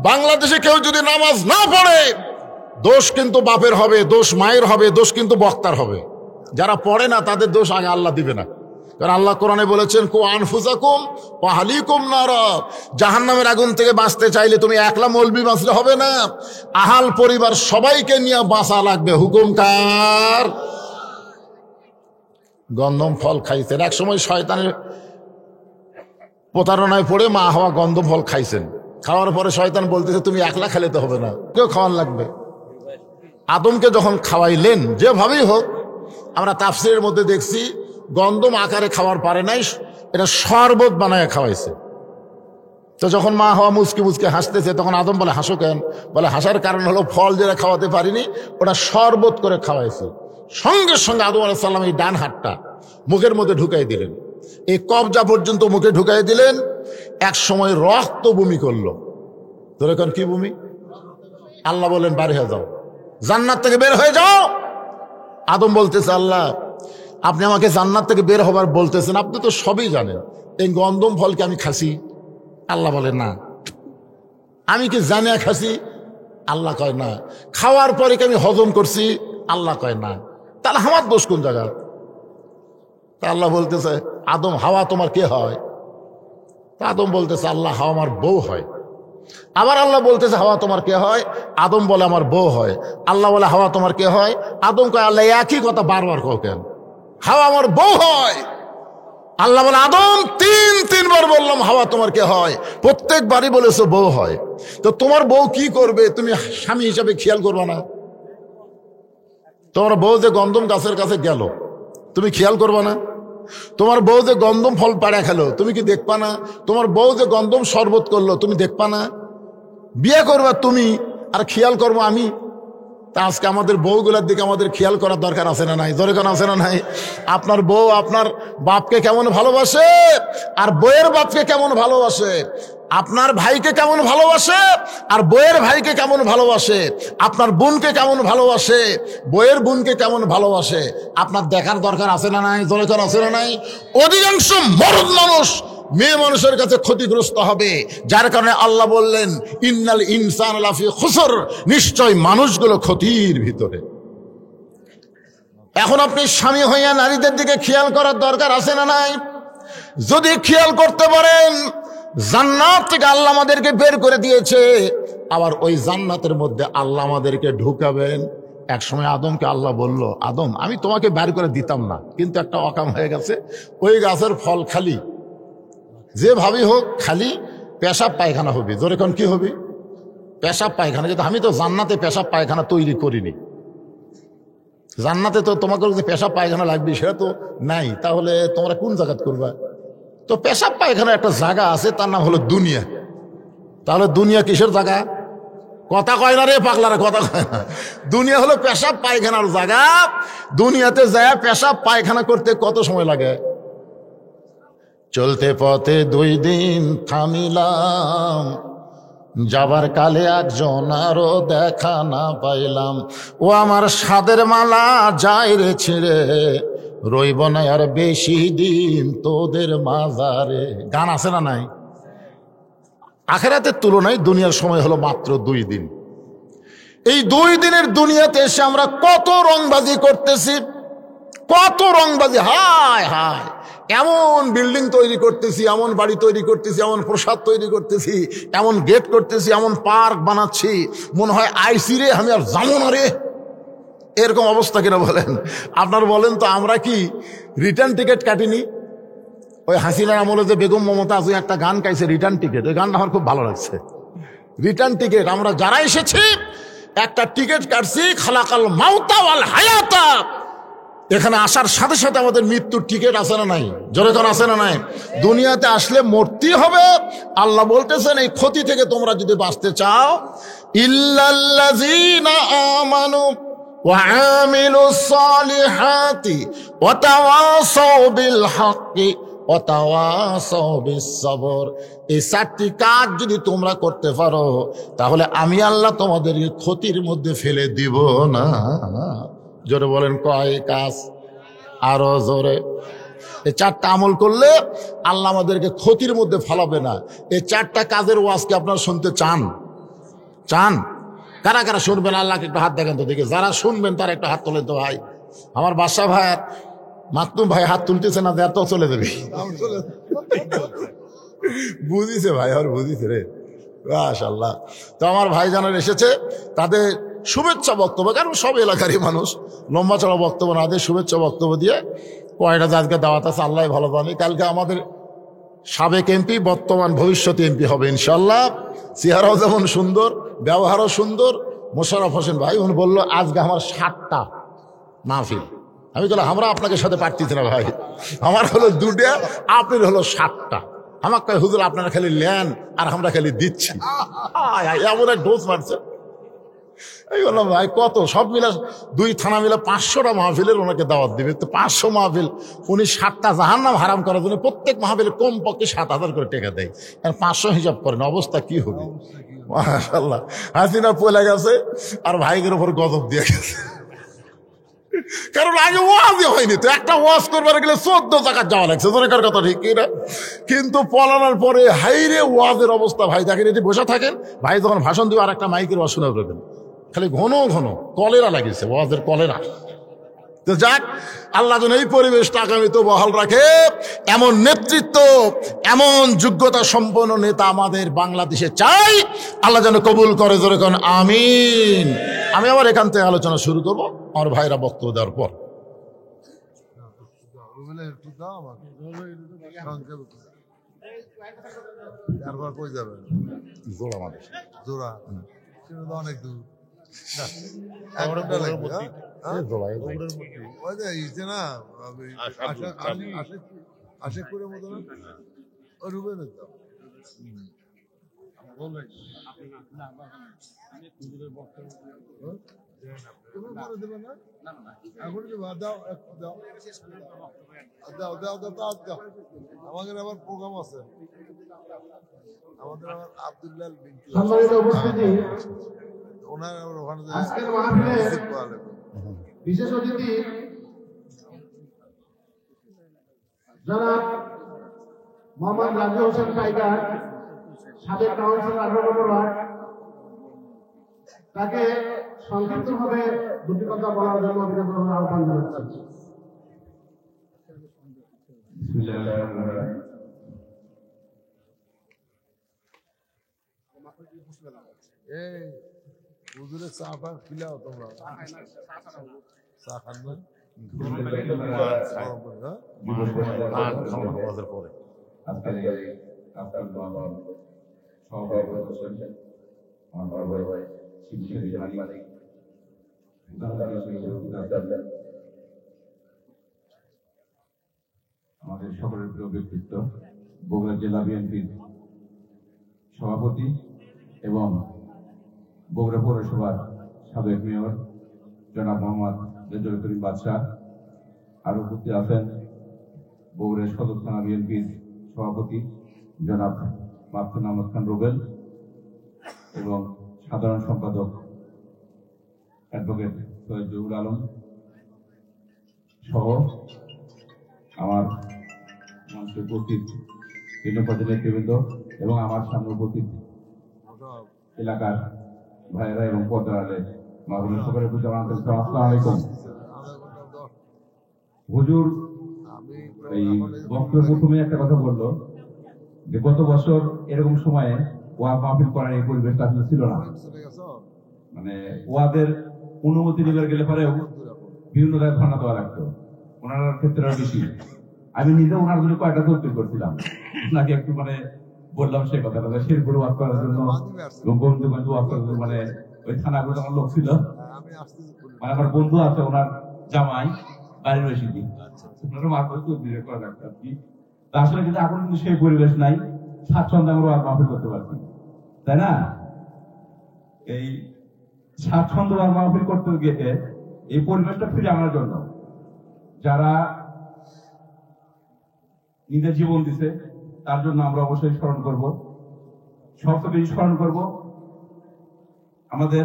বাংলাদেশে কেউ যদি নামাজ না পড়ে, দোষ কিন্তু বাপের হবে, দোষ মায়ের হবে, দোষ কিন্তু বক্তার হবে। যারা পড়ে না তাদের দোষ আগে আল্লাহ দিবে না। কারণ আল্লাহ কোরআনে বলেছেন, কো আনফুসাকুম ওয়া আহলিকুম নার, জাহান্নামের আগুন থেকে বাঁচতে চাইলে তুমি একলা মৌলবি বাঁচলে হবে না, আহাল পরিবার সবাইকে নিয়ে বাঁচা লাগবে। হুকুম কার? গন্ধম ফল খাইছেন। এক সময় শয়তানের প্রতারণায় পড়ে মা হওয়া গন্ধম ফল খাইছেন। খাওয়ার পরে শয়তান বলতেছে, তুমি একলা খেলে তো হবে না, কেউ খাওয়ান লাগবে। আদমকে যখন খাওয়াইলেন, যেভাবেই হোক, আমরা তাফসীরের মধ্যে দেখছি গন্ধম আকারে খাওয়ার পারে নাই, এটা শরবত বানায় খাওয়াইছে। তো যখন মা হওয়া মুচকি মুচকি হাসতেছে, তখন আদম বলে, হাসো কেন? বলে, হাসার কারণ হলো ফল যেটা খাওয়াতে পারিনি ওটা শরবত করে খাওয়াইছে। সঙ্গে সঙ্গে আদম আলাইহিস সালাম এই ডান হাতটা মুখের মধ্যে ঢুকাই দিলেন, এই কবজা পর্যন্ত মুখে ঢুকাই দিলেন। এক সময় রক্ত বমি করলো। তোর এখন কি বমি? আল্লাহ বলেন, বাইরে হয়ে যাও, জান্নাত থেকে বের হয়ে যাও। আদম বলতেছে, আল্লাহ আপনি আমাকে জান্নাত থেকে বের হবার বলতেছেন, আপনি তো সবই জানেন, এই গন্ধম ফলকে আমি খাসি? আল্লাহ বলে, না। আমি কি জানিয়া খাসি? আল্লাহ কয়, না। খাওয়ার পরে কি আমি হজম করছি? আল্লাহ কয়, না। তাহলে আমার দোষ কোন জায়গা? তা আল্লাহ বলতেছে, আদম হাওয়া তোমার কে হয়? তা আদম বলতেছে, আল্লাহ হাওয়া আমার বউ হয়। আবার আল্লাহ বলতেছে, হাওয়া তোমার কে হয়? আদম বলে, আমার বউ হয়। আল্লাহ বলে, হাওয়া তোমার কে হয়? আদম কয়, আল্লাহ একই কথা বারবার কও কেন? হাওয়া আমার বউ হয়। আল্লাহ বলে, আদম তিনবার বললাম হাওয়া তোমার কে হয়, প্রত্যেকবারই বলেছো বউ হয়। তো তোমার বউ কি করবে? তুমি স্বামী হিসাবে খেয়াল করবা না? তোমার বউ যে গন্ধম গাছের কাছে গেল, তুমি খেয়াল করবা না? তোমার বউ যে গন্ধম ফল পাড়া খেলো, তুমি কি দেখবা না? তোমার বউ যে গন্ধম শরবত করলো, তুমি দেখবা না? বিয়ে করবা তুমি, আর খেয়াল করবো আমি। তা আজকে আমাদের বউগুলোর দিকে আমাদের খেয়াল করার দরকার আছে না নাই? জোরে কোন আছে না নাই? আপনার বউ আপনার বাপকে কেমন ভালোবাসে, আর বইয়ের বাপকে কেমন ভালোবাসে, আপনার ভাইকে কেমন ভালোবাসে আর বইয়ের ভাইকে কেমন ভালোবাসে, আপনার বোনকে কেমন ভালোবাসে, বইয়ের বোনকে কেমন ভালোবাসে, আপনার দেখার দরকার আছে না নাই? জোরে কোন আছে না নাই? অধিকাংশ মরদ মানুষ মেয়ে মানুষের কাছে ক্ষতিগ্রস্ত হবে, যার কারণে আল্লাহ বললেন, ইন্নাল ইনসান লাফি খুসর, নিশ্চয় মানুষগুলো ক্ষতির ভিতরে। এখন আপনি স্বামী হইয়া নারীদের দিকে খেয়াল করার দরকার আছে না নাই? যদি খেয়াল করতে পারেন, জান্নাত থেকে আল্লাহ আমাদেরকে বের করে দিয়েছে, আবার ওই জান্নাতের মধ্যে আল্লাহ আমাদেরকে ঢুকাবেন। এক সময় আদমকে আল্লাহ বলল, আদম আমি তোমাকে বের করে দিতাম না, কিন্তু একটা অকাম হয়ে গেছে, ওই গাছের ফল খালি যেভাবেই হোক খালি পেশাব পায়খানা হবে। জোরে কোন কি হবে? পেশাব পায়খানা। যেহেতু আমি তো জান্নাতে পেশাব পায়খানা তৈরি করিনি, জান্নাতে তো তোমাকে যে পেশাব পায়খানা লাগবে সেটা তো নাই, তাহলে তোমরা কোন জায়গাত করবা? তো পেশাব পায়খানার একটা জায়গা আছে, তার নাম হলো দুনিয়া। তাহলে দুনিয়া কিসের জায়গা? কথা কয় না রে পাগলারা, কথা কয় না। দুনিয়া হলো পেশাব পায়খানার জায়গা। দুনিয়াতে যায় পেশাব পায়খানা করতে কত সময় লাগে? চলতে পথে 2 দিন থামিলাম, যাবার কালে একজনারও দেখা না পাইলাম। ও আমার সাদের মালা যায় রে ছিঁড়ে, রইব না আর বেশি দিন তোদের মাজারে। গান আছে না নাই? আখিরাতের তুলনায় দুনিয়ার সময় হলো মাত্র 2 দিন। এই 2 দিনের দুনিয়াতে এসে আমরা কত রংবাজি করতেছি, কত রংবাজি। হায় হায়, এমন বিল্ডিং তৈরি করতেছি, এমন বাড়ি তৈরি করতেছি, এমন প্রসাদ তৈরি করতেছি, এমন গেট করতেছি, এমন পার্ক বানাচ্ছি, মনে হয় আইসি রে, আমি আর যাবো না রে, এরকম অবস্থা কিনা বলেন? আপনার বলেন তো, আমরা কি রিটার্ন টিকিট কাটিনি? ওই হাসিনার আমলে যে বেগম মমতাজ একটা গান গাইছে, রিটার্ন টিকিট, ওই গানটা আমার খুব ভালো লাগছে। রিটার্ন টিকিট, আমরা যারা এসেছি একটা টিকিট কাটছি, খালাকাল মাউতা ওয়াল হায়াতা, এখানে আসার সাথে সাথে আমাদের মৃত্যুর টিকিট আছে না নাই? জোরে কোন আছে না নাই? দুনিয়াতে আসলে মরতেই হবে। আল্লাহ বলতেছেন, এই ক্ষতি থেকে তোমরা যদি বাঁচতে চাও, ইল্লাল্লাযীনা আমানু ওয়া আমিলুস সালিহাতি ওয়া তাওয়াসাউ বিল হাক্কি ওয়া তাওয়াসাউ বিস সবর। এই 4টি কাজ যদি তোমরা করতে পারো তাহলে আমি আল্লাহ তোমাদেরকে ক্ষতির মধ্যে ফেলে দিব না। জোরে বলেন কয় কাজ? আরো জোরে। এই 4টা আমল করলে আল্লাহ আমাদেরকে ক্ষতির মধ্যে ফেলাবে না। এই 4টা কাজের ওয়াজকে আপনারা শুনতে চান? চান? কারা কারা শুনবেন? আল্লাহকে একটু হাত দেখেন তো দেখে। যারা শুনবেন তারা একটু হাত তোলেন তো ভাই। আমার বাদশা ভাই মাকতুম ভাই হাত তুলতেছে না, এত চলে যাবে। বুঝিছে ভাই, আর বুঝিছে রে, মাশাআল্লাহ। তো আমার ভাইজানের এসেছে, তাদের শুভেচ্ছা বক্তব্য, কারণ সব এলাকারই মানুষ, লম্বা চড়া বক্তব্য না দিয়ে শুভেচ্ছা বক্তব্য দিয়ে কয়টা আজকে দাওয়াত আছে আল্লাহ ভালো জানে। কালকে আমাদের সাবেক এমপি বর্তমান ভবিষ্যৎ এমপি হবে ইনশাল্লাহ। চেহারাও যেমন সুন্দর, ব্যবহারও সুন্দর। মোশাররফ হোসেন ভাই উনি বললো আজকে আমার 7টা মাহফিল। আমি বললাম আমরা আপনাকে সাথে পারতেছি না ভাই, আমার হলো 2টা, আপনার হলো 7টা। আমার কয় হুজুর আপনারা খালি নেন আর আমরা খালি দিচ্ছি। এমন এক ডোজ মারছে। এই বললাম ভাই কত, সব মিলে 2 থানা মিলে 500টা মাহফিলের ওনাকে দাওয়াত দিবে। তো 500 মাহফিল, উনি 7টা জাহান্নাম হারাম করার জন্য প্রত্যেক মাহফিলে কমপক্ষে 7,000 করে টাকা দেয়। আর 500 হিসাব করেন, অবস্থা কি হবে? মাশাআল্লাহ, হাসিনা পলে গেছে আর ভাইদের উপর গজব দিয়ে গেছে। কারণ আগে ওয়াজই হয়নি, তো একটা ওয়াজ করবার গেলে 14 টাকা যাওয়া লাগছে, দরকার কথা ঠিক না? কিন্তু পলানোর পরে হাইরে ওয়াজের অবস্থা ভাই দেখেন। এটি বসে থাকেন, ভাই যখন ভাষণ দিবে আর একটা মাইকের ওয়াজ শোনা দেবেন, খালি ঘন ঘন কলেরা লাগিয়েছে, ওয়াজের কলেরা। তো যাক, আল্লাহ যেন এই পরিবেশটা আগামীতে বহাল রাখে। এমন নেতৃত্ব, এমন যোগ্যতা সম্পন্ন নেতা আমাদের বাংলাদেশে চাই। আল্লাহ যেন কবুল করে, জোরে কোন আমিন। আমি আবার এখান থেকে আলোচনা শুরু করবো আমার ভাইরা বক্তব্য দেওয়ার পর। একটু দাও আমাকে তারপর কই যাবে? জোড়া আমাদের জোড়া সেটা তো অনেক দূর। ওই যে ইসে না আশেকপুরের মতো না, ওই রুবে নিতাম। তুমি করে দেবে না? এখন দাও দাও দাও দাও দাও দাও। আমাদের আবার প্রোগ্রাম আছে, আমাদের আবার আব্দুল্লাহ সম্মানিত উপস্থিতি, ওনার আবার ওখানে আজকের মাহফিলে বিশেষ অতিথি জনাব মোহাম্মদ রাজু হোসেন টাইগার, সাবেক কাউন্সিলর 18 নম্বর ওয়ার্ড, তাকে সংক্ষিপ্তভাবে 2টি কথা বলার জন্য বিনীতভাবে আহ্বান জানাচ্ছি। এই হুজুরের চা ফা খিলাও তোমরা, চা খান না? ওয়াজের পরে আমাদের সকলের প্রিয় ব্যক্তিত্ব বগুড়া জেলা বিএনপির সভাপতি এবং বগুড়া পৌরসভার সাবেক মেয়র জনাব মোহাম্মদ রেজাউল করিম বাদশাহ, আরো উপস্থিত আছেন বগুড়া সদর থানা বিএনপির সভাপতি জনাব মাকতুম আহমদ খান রুবেল এবং সাধারণ সম্পাদক অ্যাডভোকেট সৈয়দ জহুর আলম সহ আমার মঞ্চে উপস্থিত জনপ্রতিনিধি নেতৃবৃন্দ এবং আমার সামনে উপস্থিত এলাকার ভাইয়েরা এবং পর্দারের মাহবুবের সকলের প্রতি আমার আসসালামু আলাইকুম। হুজুর এই বক্তব্যের প্রথমে একটা কথা বললো যে গত বছর এরকম সময়ে ওয়াজ মাহফিল করার এই পরিবেশটা আসলে ছিল না। মানে ওয়াদের অনুমতি নিবার গেলে পরেও বিভিন্ন জায়গায় ধর্ণা দেওয়া লাগতো, ওনার ক্ষেত্রে আরো বেশি। আমি নিজে ওনার জন্য কয়েকটা তদবির করছিলাম, ওনাকে একটু মানে বললাম সেই কথাটা, শেরপুর ওয়াজ করার জন্য এবং বন্ধুগঞ্জ ওয়াজ করার জন্য, মানে ওই থানাগুলো আমার লোক ছিল, মানে আমার বন্ধু আছে ওনার জামাই বাড়ির রয়েছে, ওনারও মারফত তদবির করা লাগতো আর কি। আসলে কিন্তু এখন কিন্তু সেই পরিবেশ নাই, স্বাচ্ছন্দ্যে আমরা ওয়াজ মাহফিল করতে পারছি, তাই না? এই স্বাচ্ছন্দ্য ওয়াজ মাহফিল করতে গিয়ে এই পরিবেশটা ফিরে আনার জন্য যারা নিজের জীবন দিছে, তার জন্য আমরা অবশ্যই স্মরণ করব। সবচেয়ে বেশি স্মরণ করব আমাদের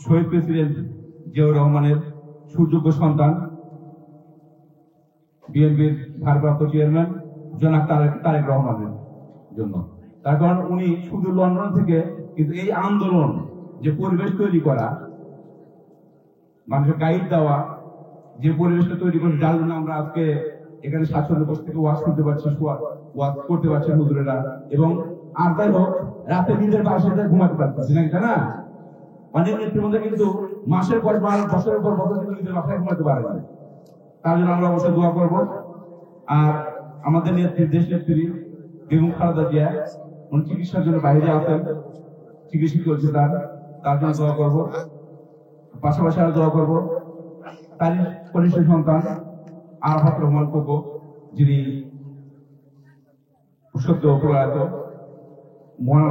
শহীদ প্রেসিডেন্ট জিয়াউর রহমানের সুযোগ্য সন্তান, বিএনপির ভারপ্রাপ্ত চেয়ারম্যান জনাব তারেক রহমানের জন্য। তার কারণ উনি শুধু লন্ডন থেকে কিন্তু এই আন্দোলন যে পরিবেশ তৈরি করা, মানুষের গাইড দেওয়া, যে পরিবেশটা তৈরি করে, যার জন্য আমরা আজকে এখানে স্বাচ্ছন্দ্য বসে থেকে ওয়াজ করতে পারছি, ওয়াজ করতে পারছেন হুজুরেরা, এবং আর যাই হোক রাতে নিজের বাসায় ঘুমাতে পারতেছি না, না অনেক নেত্রীর মধ্যে কিন্তু মাসের পর মাস, বছরের পর বছর কিন্তু নিজের বাসায় ঘুমাতে পারে না। তার জন্য আমরা অবশ্যই দোয়া করবো। আর আমাদের নেত্রী, দেশ নেত্রী বেগম খালেদা জিয়া, উনি চিকিৎসার জন্য বাইরে আছেন, চিকিৎসা চলছে, তার জন্য দোয়া করবো। পাশাপাশি আরো দোয়া করবো তার কনিষ্ঠ সন্তান আরাফাত রহমান কোকো, যিনি সদ্য প্রয়াত, মহান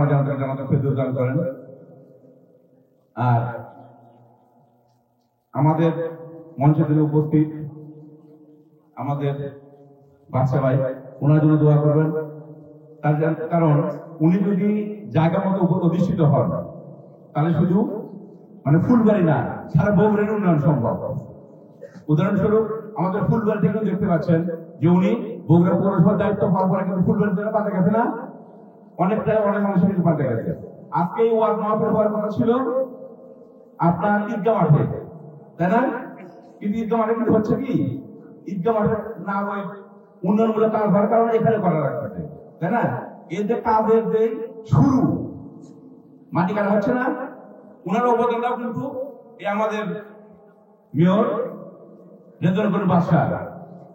আমাদের ফেরদৌস দান করেন। আর আমাদের মঞ্চে থেকে উপস্থিত আমাদের বাচ্চা ভাই, ওনার জন্য দোয়া করবেন। তার কারণ উনি যদি জায়গা মতো অধিষ্ঠিত হন, তাহলে শুধু মানে ফুলবাড়ি না, সারা বগুড়ার উন্নয়ন সম্ভব। উদাহরণস্বরূপ আমাদের ফুলবাড়ি থেকে দেখতে পাচ্ছেন যে উনি বগুড়া পৌরসভার দায়িত্ব হওয়ার পরে কিন্তু ফুলবাড়ি থেকে পাল্টে গেছে না, অনেকটা, অনেক মানুষের কিন্তু পাল্টে গেছে। আজকে এই ওয়ার্ড মাহফিল হওয়ার কথা ছিল আপনার ঈদগাহ মাঠে, তাই না? কিন্তু ঈদগাহ মাঠে কিন্তু হচ্ছে কি, ঈদগাহ মাঠে না ওই উন্নয়নমূলক কাজ হওয়ার কারণে এখানে করা লাগছে, তাই না? এই যে কাজের যে শুরু, মাটি কাটা হচ্ছে না, ওনার অবদানটাও কিন্তু এই আমাদের মেয়র রেজওয়ানুল বাদশা,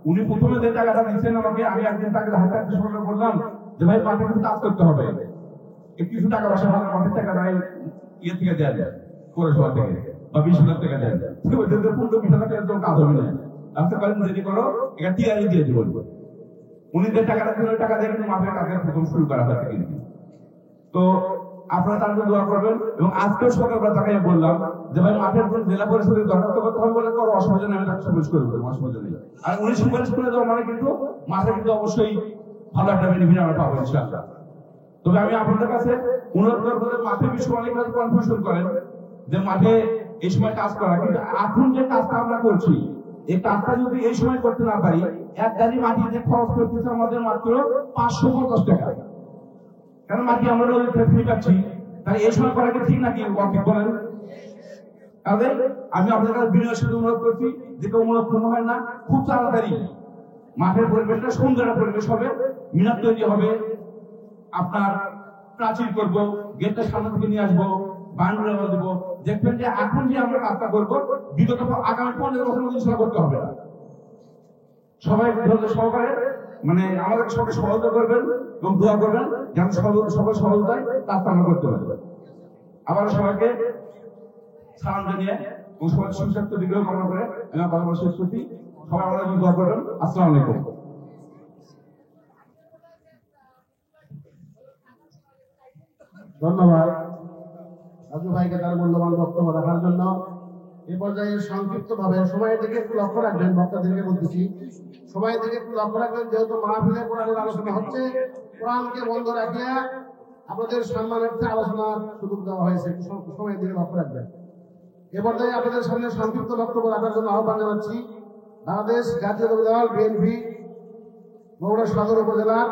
উনি প্রথমে যে টাকাটা দিচ্ছেন আমাকে, আমি একদিন তাকে হাতে সঙ্গে বললাম যে ভাই মাঠে কিন্তু কাজ করতে হবে, কিছু টাকা পয়সা ভালো মাঠের টাকা নাই ইয়ে থেকে দেওয়া যায়, পৌরসভা থেকে বা 20 লাখ টাকা দেওয়া যায়, 15-20 লাখ টাকা কাজ হবে না, রাস্তা কলেজ রেডি করো, এটা টিআই দিয়ে দিব। উনি যে টাকাটা দিল, টাকা দিয়ে কিন্তু মাঠের কাজের প্রথম শুরু করা হয়েছে কিন্তু। তো আপনারা তার জন্য দোয়া করবেন। এবং আজকেও সকালবেলা তাকে বললাম যে ভাই মাঠের জন্য জেলা পরিষদের দরখাস্ত করতে হবে, বলে করো, অসুবিধা নেই, আমি তাকে সুপারিশ করে দেবো, অসুবিধা নেই। আর উনি সুপারিশ করে দেওয়া মানে কিন্তু মাঠে কিন্তু অবশ্যই ভালো একটা বেনিফিট আমরা পাবো ইনশাআল্লাহ। তবে আমি আপনাদের কাছে অনুরোধ করবো, মাঠের বিষয়ে অনেক কনফিউশন করেন যে মাঠে এই সময় কাজ করা, কিন্তু এখন যে কাজটা আমরা করছি, এই কাজটা যদি এই সময় করতে না পারি, এক গাড়ি মাটি যে খরচ করতেছে আমাদের মাত্র 550 টাকা, কারণ মাটি আমরা ফ্রি পাচ্ছি, তাই এই সময় করা কি ঠিক নাকি ঠিক বলেন? তাহলে আমি আপনাদের কাছে বিনয়ের সাথে অনুরোধ করছি যে কেউ মনোক্ষণ হয় না, খুব তাড়াতাড়ি মাঠের পরিবেশটা সুন্দর পরিবেশ হবে, মিনার তৈরি হবে, আপনার প্রাচীর করবো, গেটটা সামনে থেকে নিয়ে আসবো, বাউন্ডারি দেবো। দেখবেন যে এখন যে আমরা কাজটা করবো, বিগত আগামী 15 বছর মধ্যে সেটা করতে হবে না। সবাই সহকারে মানে আমাদের সবাই সহযোগিতা করবেন এবং দোয়া করবেন যেন সবাই সহযোগিতায় কাজটা আমরা করতে পারি। আবার সবাইকে সালাম জানিয়ে এবং সবাই সুস্বাস্থ্য দীর্ঘ কামনা করে আমি কথা বলা শেষ করছি। সবাই আমাদের জন্য দোয়া করবেন। আসসালামু আলাইকুম। ধন্যবাদ রাজু ভাইকে তার মূল্যবান বক্তব্য রাখার জন্য। এই পর্যায়ে সংক্ষিপ্ত ভাবে সময়ের দিকে একটু লক্ষ্য রাখবেন, বক্তাদেরকে বলতেছি সময়ের দিকে একটু লক্ষ্য রাখবেন, যেহেতু মাহফিলে কোরআনের আলোচনা হচ্ছে, কোরআনকে বন্ধ রাখিয়া আপনাদের সম্মানার্থে আলোচনার সুযোগ দেওয়া হয়েছে, একটু সময়ের দিকে লক্ষ্য রাখবেন। এ পর্যায়ে আপনাদের সামনে সংক্ষিপ্ত বক্তব্য রাখার জন্য আহ্বান জানাচ্ছি বাংলাদেশ জাতীয় দল বিএনপি বগুড়া সদর উপজেলার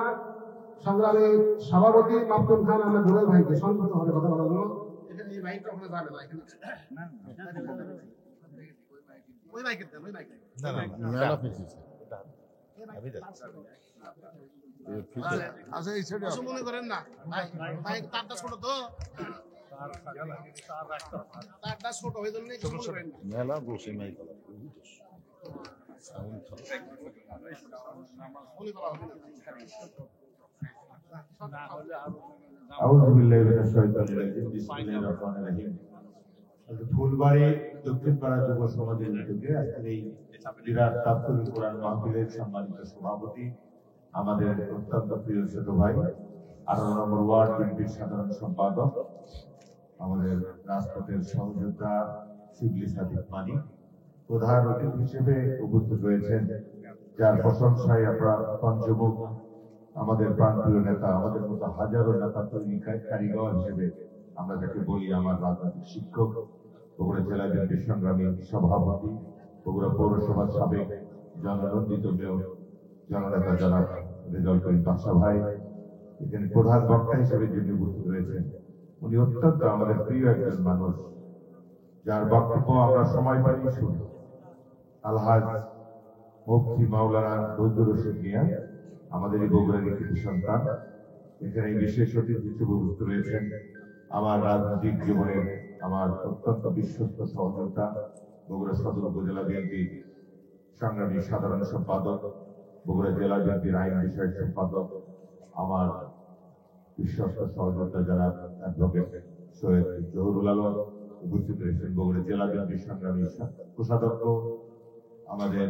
সংগ্রামী সভাপতি মাহমুদ খান আহমেদ দুলাল ভাইকে সংক্ষিপ্ত ভাবে কথা বলার জন্য। মনে করেন না তারটা ছোট তো, তারটা ছোট হয়ে জন্য মেলা বসে নাই ফুলবাড়ি দক্ষিণ পাড়া যুব সমাজের উদ্যোগে আজকের এই বিরাট তাফসীরুল কোরআন মাহফিলের সম্মানিত সভাপতি আমাদের অত্যন্ত প্রিয় ছোট ভাই 18 নম্বর ওয়ার্ড বিএনপির সাধারণ সম্পাদক আমাদের রাজপথের সহযোদ্ধা শিবলি সাদিক মানিক, প্রধান অতিথি হিসেবে উপস্থিত রয়েছেন যার প্রশংসায় আমরা পঞ্চমুখ, আমাদের প্রাণপ্রিয় নেতা, আমাদের মতো হাজারো নেতা তৈরি কারিগর হিসেবে আমরা যাকে বলি, আমার রাজনৈতিক শিক্ষক, বগুড়া জেলা বিএনপির সংগ্রামী সভাপতি, বগুড়া পৌরসভার সাবেক জননন্দিত মেয়র জননেতা জনাব রেজাউল করিম বাদশা ভাই এখানে প্রধান বক্তা হিসেবে যিনি উপস্থিত রয়েছেন, উনি অত্যন্ত আমাদের প্রিয় একজন মানুষ, যার বক্তব্য আমরা সময় পাই শুনি। আলহাজ মুফতি মাওলানা নজরুল হোসেন মিয়া, আমাদের এই বগুড়ার কৃতি সন্তান, এখানে বিশেষ অতিথি হিসেবে উপস্থিত রয়েছেন আমার রাজনৈতিক জীবনের আমার অত্যন্ত বিশ্বস্ত সহযোগিতা, বগুড়া সদর উপজেলা বিএনপির সংগ্রামী সাধারণ সম্পাদক, বগুড়া জেলা বিএনপির আইন বিষয়ক সম্পাদক, আমার বিশ্বস্ত সহযোগিতা যারা অ্যাডভোকেট সৈয়দ জহুরুল আলম উপস্থিত রয়েছেন, বগুড়া জেলা বিএনপির সংগ্রামী কোষাধ্যক্ষ আমাদের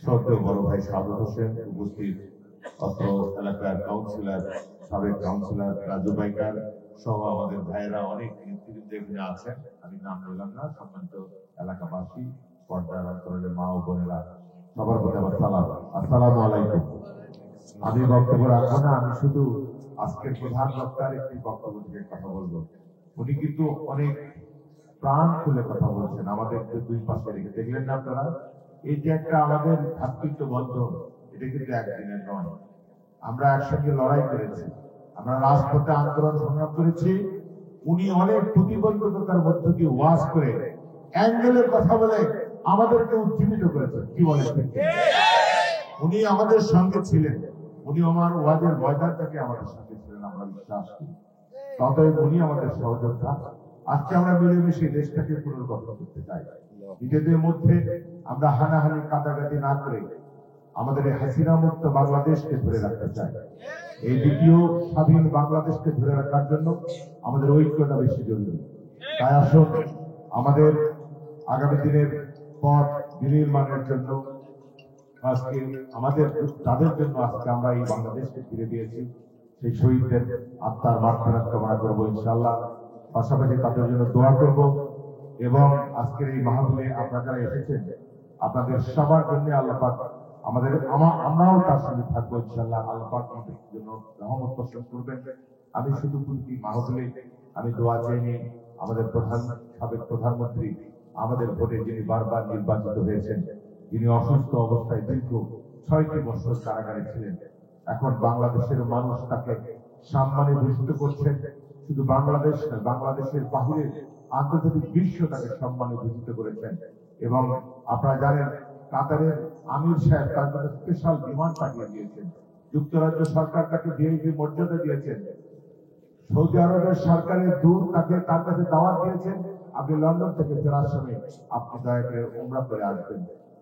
শ্রদ্ধেয় বড় ভাই সাদত হোসেন উপস্থিত, অত্র এলাকার কাউন্সিলর, সাবেক কাউন্সিলর রাজু বাইকার সহ আমাদের ভাইয়েরা অনেক নেতৃবৃন্দ এখানে আছেন, আমি নাম বললাম না। সম্মানিত এলাকাবাসী, পর্দার অন্তরালের মা ও বোনেরা, সবার প্রতি আমার সালাম, আসসালামু আলাইকুম। আমি বক্তব্য রাখবো না, আমি শুধু আজকের প্রধান বক্তার একটি বক্তব্য থেকে কথা বলবো। উনি কিন্তু অনেক প্রাণ খুলে কথা বলছেন, আমাদের দুই পাশে রেখে। দেখলেন না আপনারা, এই যে একটা আমাদের ভাতৃত্ব বন্ধন, এটা কিন্তু একদিনের নয়। আমরা একসঙ্গে লড়াই করেছি, আমরা রাজপথে আন্দোলন সংগ্রাম করেছি। উনি অনেক প্রতিবন্ধকতার মধ্য দিয়ে ওয়াজ করে অ্যাঙ্গেলের কথা বলে আমাদেরকে উজ্জীবিত করেছেন। কি বলেন? উনি আমাদের সঙ্গে ছিলেন, উনি আমার ওয়াজের ময়দান থেকে আমাদের সঙ্গে ছিলেন, আমরা বিশ্বাস করি। ততই উনি আমাদের সহযোদ্ধা। আজকে আমরা মিলেমিশে দেশটাকে পুনর্গঠন করতে চাই। নিজেদের মধ্যে আমরা হানাহানি কাটাকাটি না করে আমাদের এই হাসিনা মুক্ত বাংলাদেশকে ধরে রাখতে চাই। এই দ্বিতীয় স্বাধীন বাংলাদেশকে ধরে রাখার জন্য আমাদের ঐক্যটা বেশি জরুরি। তাই আসুন আমাদের আগামী দিনের পথ বিনির্মাণের জন্য আজকে আমাদের তাদের জন্য আজকে আমরা এই বাংলাদেশকে ফিরে দিয়েছি, সেই শহীদদের আত্মার মাগফিরাত কামনা করবো ইনশাআল্লাহ। পাশাপাশি তাদের জন্য দোয়া করব এবং আজকের এই মাহফিলে আপনারা যারা এসেছেন, আপনাদের সবার জন্য আল্লাহ পাক আমরাও তার সঙ্গে থাকবো ইনশাআল্লাহ। আল্লাহ পাক আমাদের জন্য রহমত বর্ষণ করবেন। আমি শুধু প্রতি মাহফিলে আমি দোয়া চাইনি, আমাদের সাবেক প্রধানমন্ত্রী, আমাদের ভোটে যিনি বারবার নির্বাচিত হয়েছেন, যিনি অসুস্থ অবস্থায় দীর্ঘ 6টি বছর কারাগারে ছিলেন, এখন বাংলাদেশের মানুষ তাকে সম্মানে ভূষিত করছেন। শুধু বাংলাদেশ নয়, বাংলাদেশের বাহিরে আন্তর্জাতিক বিশ্ব তাকে সম্মানে ভূষিত করেছেন। এবং আপনারা জানেন, কাতারের আমির সাহেব তার জন্য স্পেশাল বিমান পাঠিয়ে দিয়েছেন। যুক্তরাজ্য সরকার তাকে ভিআইপি মর্যাদা দিয়েছেন। সৌদি আরবের সরকারের দূত তাকে তার কাছে দাওয়াত দিয়েছেন, আপনি লন্ডন থেকে ফেরার সময় আপনি দয়া করে উমরা করে আসবেন।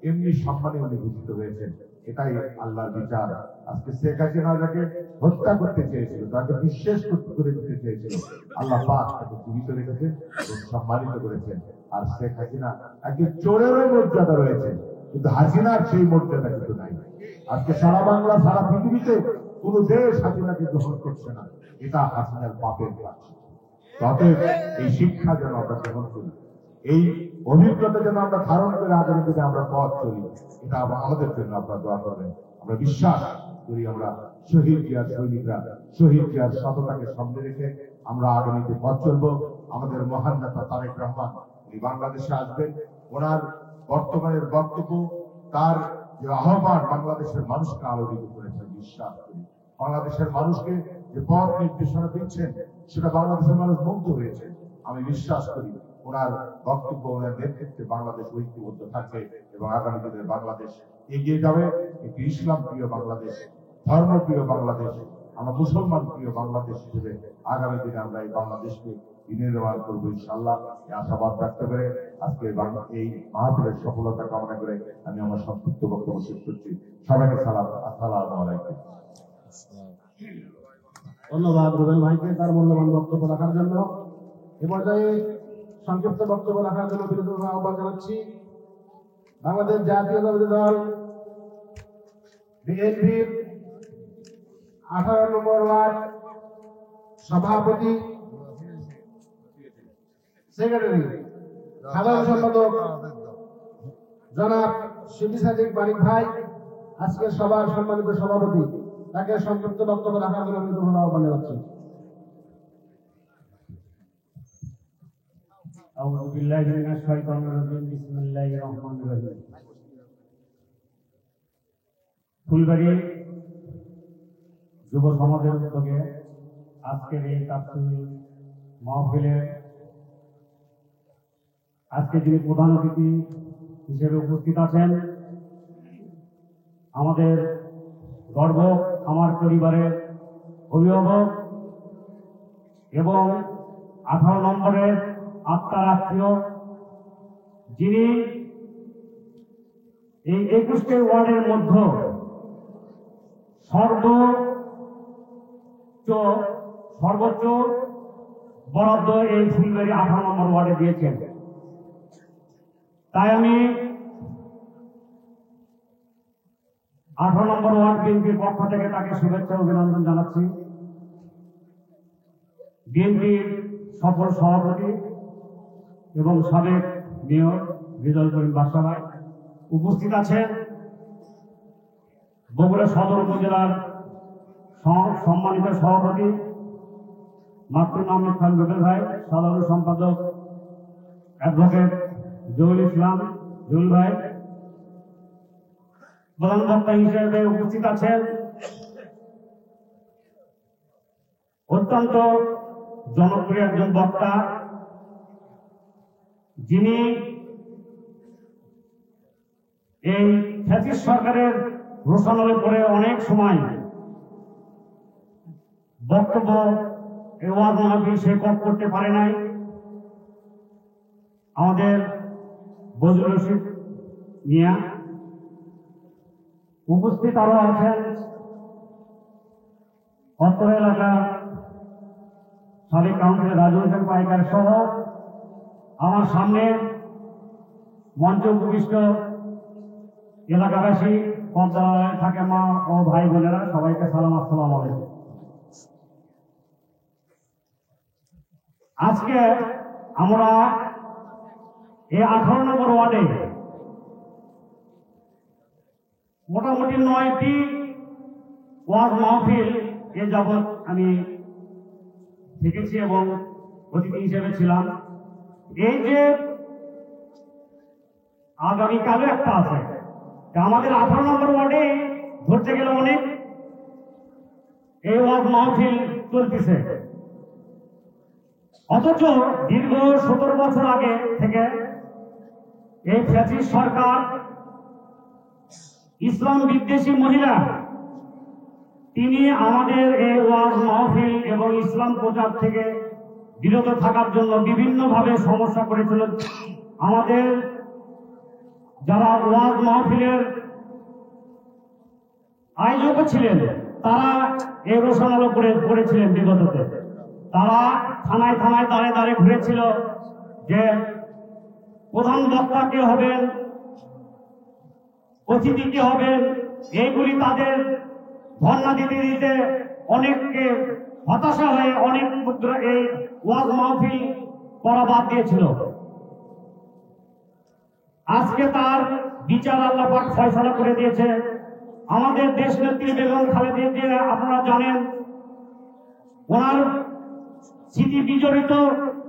এমনি সম্মানে উনি ভূষিত হয়েছেন। এটাই আল্লাহর বিচার। আজকে শেখ হাসিনা যাকে হত্যা করতে চেয়েছিল, তাকে বিশ্বাস করে দিতে চেয়েছিল, আল্লাহ পাক তাকে জীবিত রেখেছেন এবং সম্মানিত করেছেন। আর শেখ হাসিনা একজন চোরেরও মর্যাদা রয়েছে, কিন্তু হাসিনার সেই মর্যাদা কিন্তু নাই। আজকে সারা বাংলা, সারা পৃথিবীতে কোন দেশ হাসিনাকে গ্রহণ করছে না, এটা হাসিনার পাপের কাজ। অতএব এই শিক্ষা যেন আমরা গ্রহণ করি, এই অভিজ্ঞতা যেন আমরা ধারণ করে আগামী দিনে আমরা পথ চলি, এটা আমাদের জন্য আপনারা দোয়া করবেন। আমরা বিশ্বাস করি আমরা শহীদ জিয়ার সৈনিকরা, শহীদ জিয়ার সততাকে সামনে রেখে আমরা আগামীতে পথ চলবো। আমাদের মহান নেতা তারেক রহমান উনি বাংলাদেশে আসবেন, ওনার বর্তমানের বক্তব্য, তার যে আহ্বান বাংলাদেশের মানুষকে আলোকিত করেছে। বিশ্বাস করি বাংলাদেশের মানুষকে যে পথ নির্দেশনা দিচ্ছেন, সেটা বাংলাদেশের মানুষ মুগ্ধ হয়েছে। আমি বিশ্বাস করি ওনার বক্তব্য, ওনার নেতৃত্বে বাংলাদেশ ঐক্যবদ্ধ থাকবে এবং আগামী দিনের বাংলাদেশ এগিয়ে যাবে একটি ইসলাম প্রিয় বাংলাদেশ, ধর্মপ্রিয় বাংলাদেশ, আমরা মুসলমান প্রিয় বাংলাদেশ হিসেবে আগামী দিনে আমরা এই বাংলাদেশকে বিনির্মাণ করবো ইনশাআল্লাহ। এই আশাবাদ ব্যক্ত করে আজকে এই মাহফিলের সফলতা কামনা করে আমি আমার সংক্ষিপ্ত বক্তব্য শেষ করছি। সবাইকে সালাম, আসসালামু আলাইকুম। ধন্যবাদ রুবেল ভাইকে তার মূল্যবান বক্তব্য রাখার জন্য। এ পর্যায়ে সংক্ষিপ্ত বক্তব্য রাখার জন্য বিরোধী আহ্বান জানাচ্ছি বাংলাদেশ জাতীয়তাবাদী দল বিএনপির 18 নম্বর ওয়ার্ড সভাপতি, সেক্রেটারি, সাধারণ সম্পাদক জনাব শিবলি সাদিক মানিক ভাই আজকে সবার সম্মানিত সভাপতি, তাকে সংক্ষিপ্ত বক্তব্য রাখার জন্য আমি গ্রহণ আহ্বান জানাচ্ছি। আউযু বিল্লাহি মিনাশ শাইতানির রাজিম। বিসমিল্লাহির রহমানির রহিম। ফুলবাড়ি যুব সমাজের উদ্যোগে আজকের এই তাফসীর মাহফিলে আজকে যিনি প্রধান অতিথি হিসেবে উপস্থিত আছেন, আমাদের গর্ব, আমার পরিবারের অভিভাবক এবং 18 নম্বরের আত্মার আত্মীয়, যিনি এই 21টি ওয়ার্ডের মধ্যে সর্বোচ্চ বরাদ্দ এই ফুলবাড়ি 18 নম্বর ওয়ার্ডে দিয়েছেন। তাই আমি 18 নম্বর ওয়ার্ড বিএনপির পক্ষ থেকে তাকে শুভেচ্ছা অভিনন্দন জানাচ্ছি। বিএনপির সফল সভাপতি এবং সাবেক মেয়র রেজাউল করিম বাদশা ভাই উপস্থিত আছেন। বগুড়া সদর উপজেলার সম্মানিত সভাপতি মাকতুম আহমেদ খান রুবেল ভাই, সাধারণ সম্পাদক অ্যাডভোকেট জহুল ইসলাম জহুল ভাই, প্রধান বক্তা হিসেবে উপস্থিত আছেন অত্যন্ত জনপ্রিয় একজন বক্তা, যিনি এই ফ্যাসিস্ট সরকারের রোশনালে পড়ে অনেক সময় বক্তব্য ওয়াজ মাহফিল সে কম করতে পারে নাই। আমাদের বজরুল রশিদ মিয়া উপস্থিত আরো আছেন অত্র এলাকা সাবেক কাউন্সিলর রাজু হোসেন পাইকার সহ আমার সামনে মঞ্চে উপবিষ্ট এলাকাবাসী, পদ্মালয়ে থাকে মা ও ভাই বোনেরা, সবাইকে সালাম, আসসালামু আলাইকুম। আজকে আমরা এই 18 নম্বর ওয়ার্ডে মোটামুটি 9টি ওয়াজ মাহফিল এ যাবৎ আমি দেখেছি এবং অতিথি হিসেবে ছিলাম। এই যে আগামীকালও একটা আছে, আমাদের 18 নম্বর ওয়ার্ডে ধরতে গেলে অনেক এই ওয়াজ মাহফিল চলতেছে, অথচ দীর্ঘ 17 বছর আগে থেকে এই ফ্যাসিস্ট সরকার ইসলাম বিদ্বেষী মহিলা তিনি আমাদের এই ওয়াজ মাহফিল এবং ইসলাম প্রচার থেকে বিরত থাকার জন্য বিভিন্নভাবে সমস্যা করেছিল। আমাদের যারা ওয়াজ মাহফিলের আয়োজক ছিলেন তারা এই রোশনালো করেছিলেন বিগততে। তারা থানায় থানায় দাঁড়ে দাঁড়ে ঘুরেছিল যে প্রধান বক্তা কে হবেন, অতিথি কে হবেন, এইগুলি তাদের ধর্ণা দিতে দিতে অনেককে হতাশা হয়ে অনেক এই ওয়াজ মাহফিল করা বাদ দিয়েছিল। আজকে তার বিচার আল্লাহ পাক ফয়সালা করে দিয়েছে। আমাদের দেশ নেত্রী বেগম খালেদা জিয়া, আপনারা জানেন, ওনার স্মৃতি বিজড়িত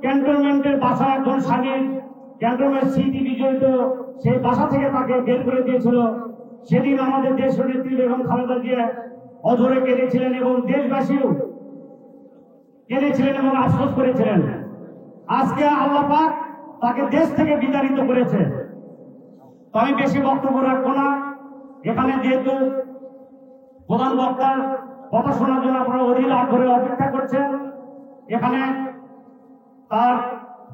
ক্যান্টনমেন্টের বাসা, একজন স্বামী ক্যান্টনমেন্ট স্মৃতি বিজড়িত সেই বাসা থেকে তাকে বের করে দিয়েছিল। সেদিন আমাদের দেশ নেত্রী বেগম খালেদা জিয়া অঝরে কেঁদেছিলেন এবং দেশবাসীও কেঁদেছিলেন এবং আফসোস করেছিলেন। আজকে আল্লাহ পাক তাকে দেশ থেকে বিতাড়িত করেছে। তো আমি বেশি বক্তব্য রাখবো না। এখানে যেহেতু প্রধান বক্তার কথা শোনার জন্য আপনারা অধীর আগ্রহে অপেক্ষা করছেন, এখানে তার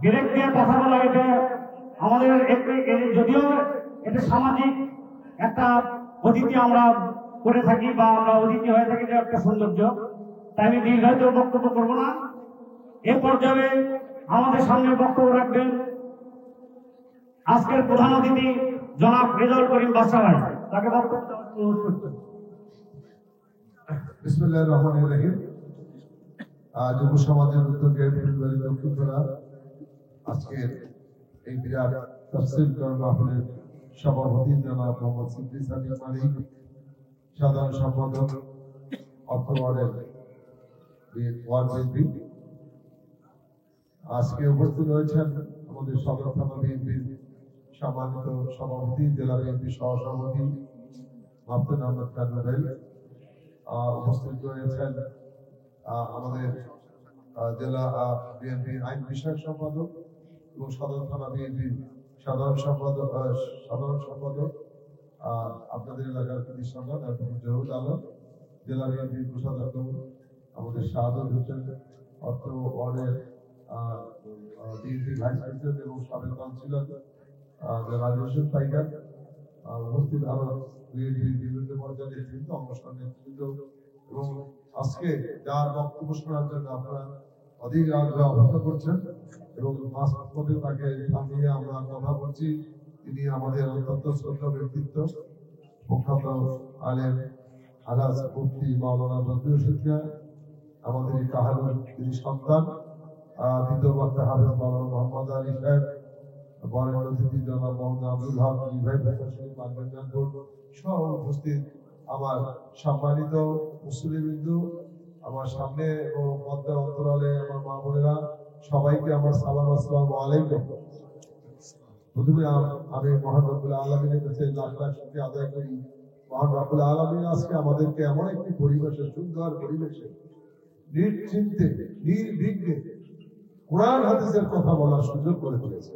ডিরেক্ট দিয়ে কথা বলা, এটা আমাদের যদিও এটা সামাজিক একটা অতিথি আমরা করে থাকি বা আমরা অতিথি হয়ে থাকি, এটা একটা সৌন্দর্য। তাই আমি দীর্ঘায়িত বক্তব্য করবো না। এ পর্যায়ে আমাদের সামনে বক্তব্য রাখবেন আজকের প্রধান অতিথি জনাব রেজাউল করিম বাদশা ভাই, তাকে বক্তব্য অনুরোধ করছি। বিসমিল্লাহির রহমানির রহিম। যুব সমাজের উদ্যোগে ফুলবাড়ি দক্ষিণপাড়া আজকের এই বিরাট তাফসীর মাহফিলের সভাপতি জনাব মোহাম্মদ সিদ্দিক সাদিক মালিক, সাধারণ সম্পাদক অর্থ ওয়ার্ডের ওয়ার্ড বিএনপি, আজকে উপস্থিত রয়েছেন আমাদের সদর থানা বিএনপির সম্মানিত সভাপতি, জেলা বিএনপি সহসভাপতি আব্দুল আহমদ কান্নাবেল, উপস্থিত রয়েছেন আমাদের জেলা বিএনপির আইন বিষয়ক সম্পাদক এবং সদর থানা বিএনপির সাধারণ সম্পাদক আপনাদের এলাকার কৃতি সংবাদ জহুর আলম, জেলা বিএনপির কোষাধ্যক্ষ আমাদের শাহাদত হোসেন, অর্থ ওয়ার্ডের বিএনপি ভাইস প্রেসিডেন্ট এবং সাবেক কাউন্সিলর রাজু হোসেন টাইগার, উপস্থিত আরো বিএনপির বিভিন্ন পর্যায়ের নেতৃত্ব, অঙ্গসংঘ নেতৃত্ব এবং আজকে যার বক্তব্য শোনার জন্য আপনারা অধিক আগ্রহ অপেক্ষা করছেন এবং মাঝপথে তাকে থামিয়ে আমরা কথা বলছি। তিনি আমাদের অত্যন্ত শ্রদ্ধা ব্যক্তিত্ব, প্রখ্যাত আলেম আলাজ মুফতি মাওলানা বদরুল শিক্ষা, আমাদের এই কাহালুর তিনি সন্তান, দ্বিতীয় বক্তা হাফেজ মাওলানা মোহাম্মদ আলী সাহেব, বরেণ্য অতিথি জনাব মোহাম্মদ আব্দুল হক, ভাই প্রশাসনিক মানবেন্দ্র সহ উপস্থিত আমার সম্মানিত মুসলিমবৃন্দ, আমার সামনে ও পদ্মার অন্তরালে আমার মা বোনেরা, সবাইকে আমার সালাম, আসসালামু আলাইকুম। প্রথমে আমি মহান রব্বুল আলামিনের কাছে লাখ লাখ শুকরিয়া আদায় করি। মহান রব্বুল আলামিন আজকে আমাদেরকে এমন একটি পরিবেশে, সুন্দর পরিবেশে নিশ্চিন্তে নির্বিঘ্নে কোরআন হাদিসের কথা বলার সুযোগ করে দিয়েছে।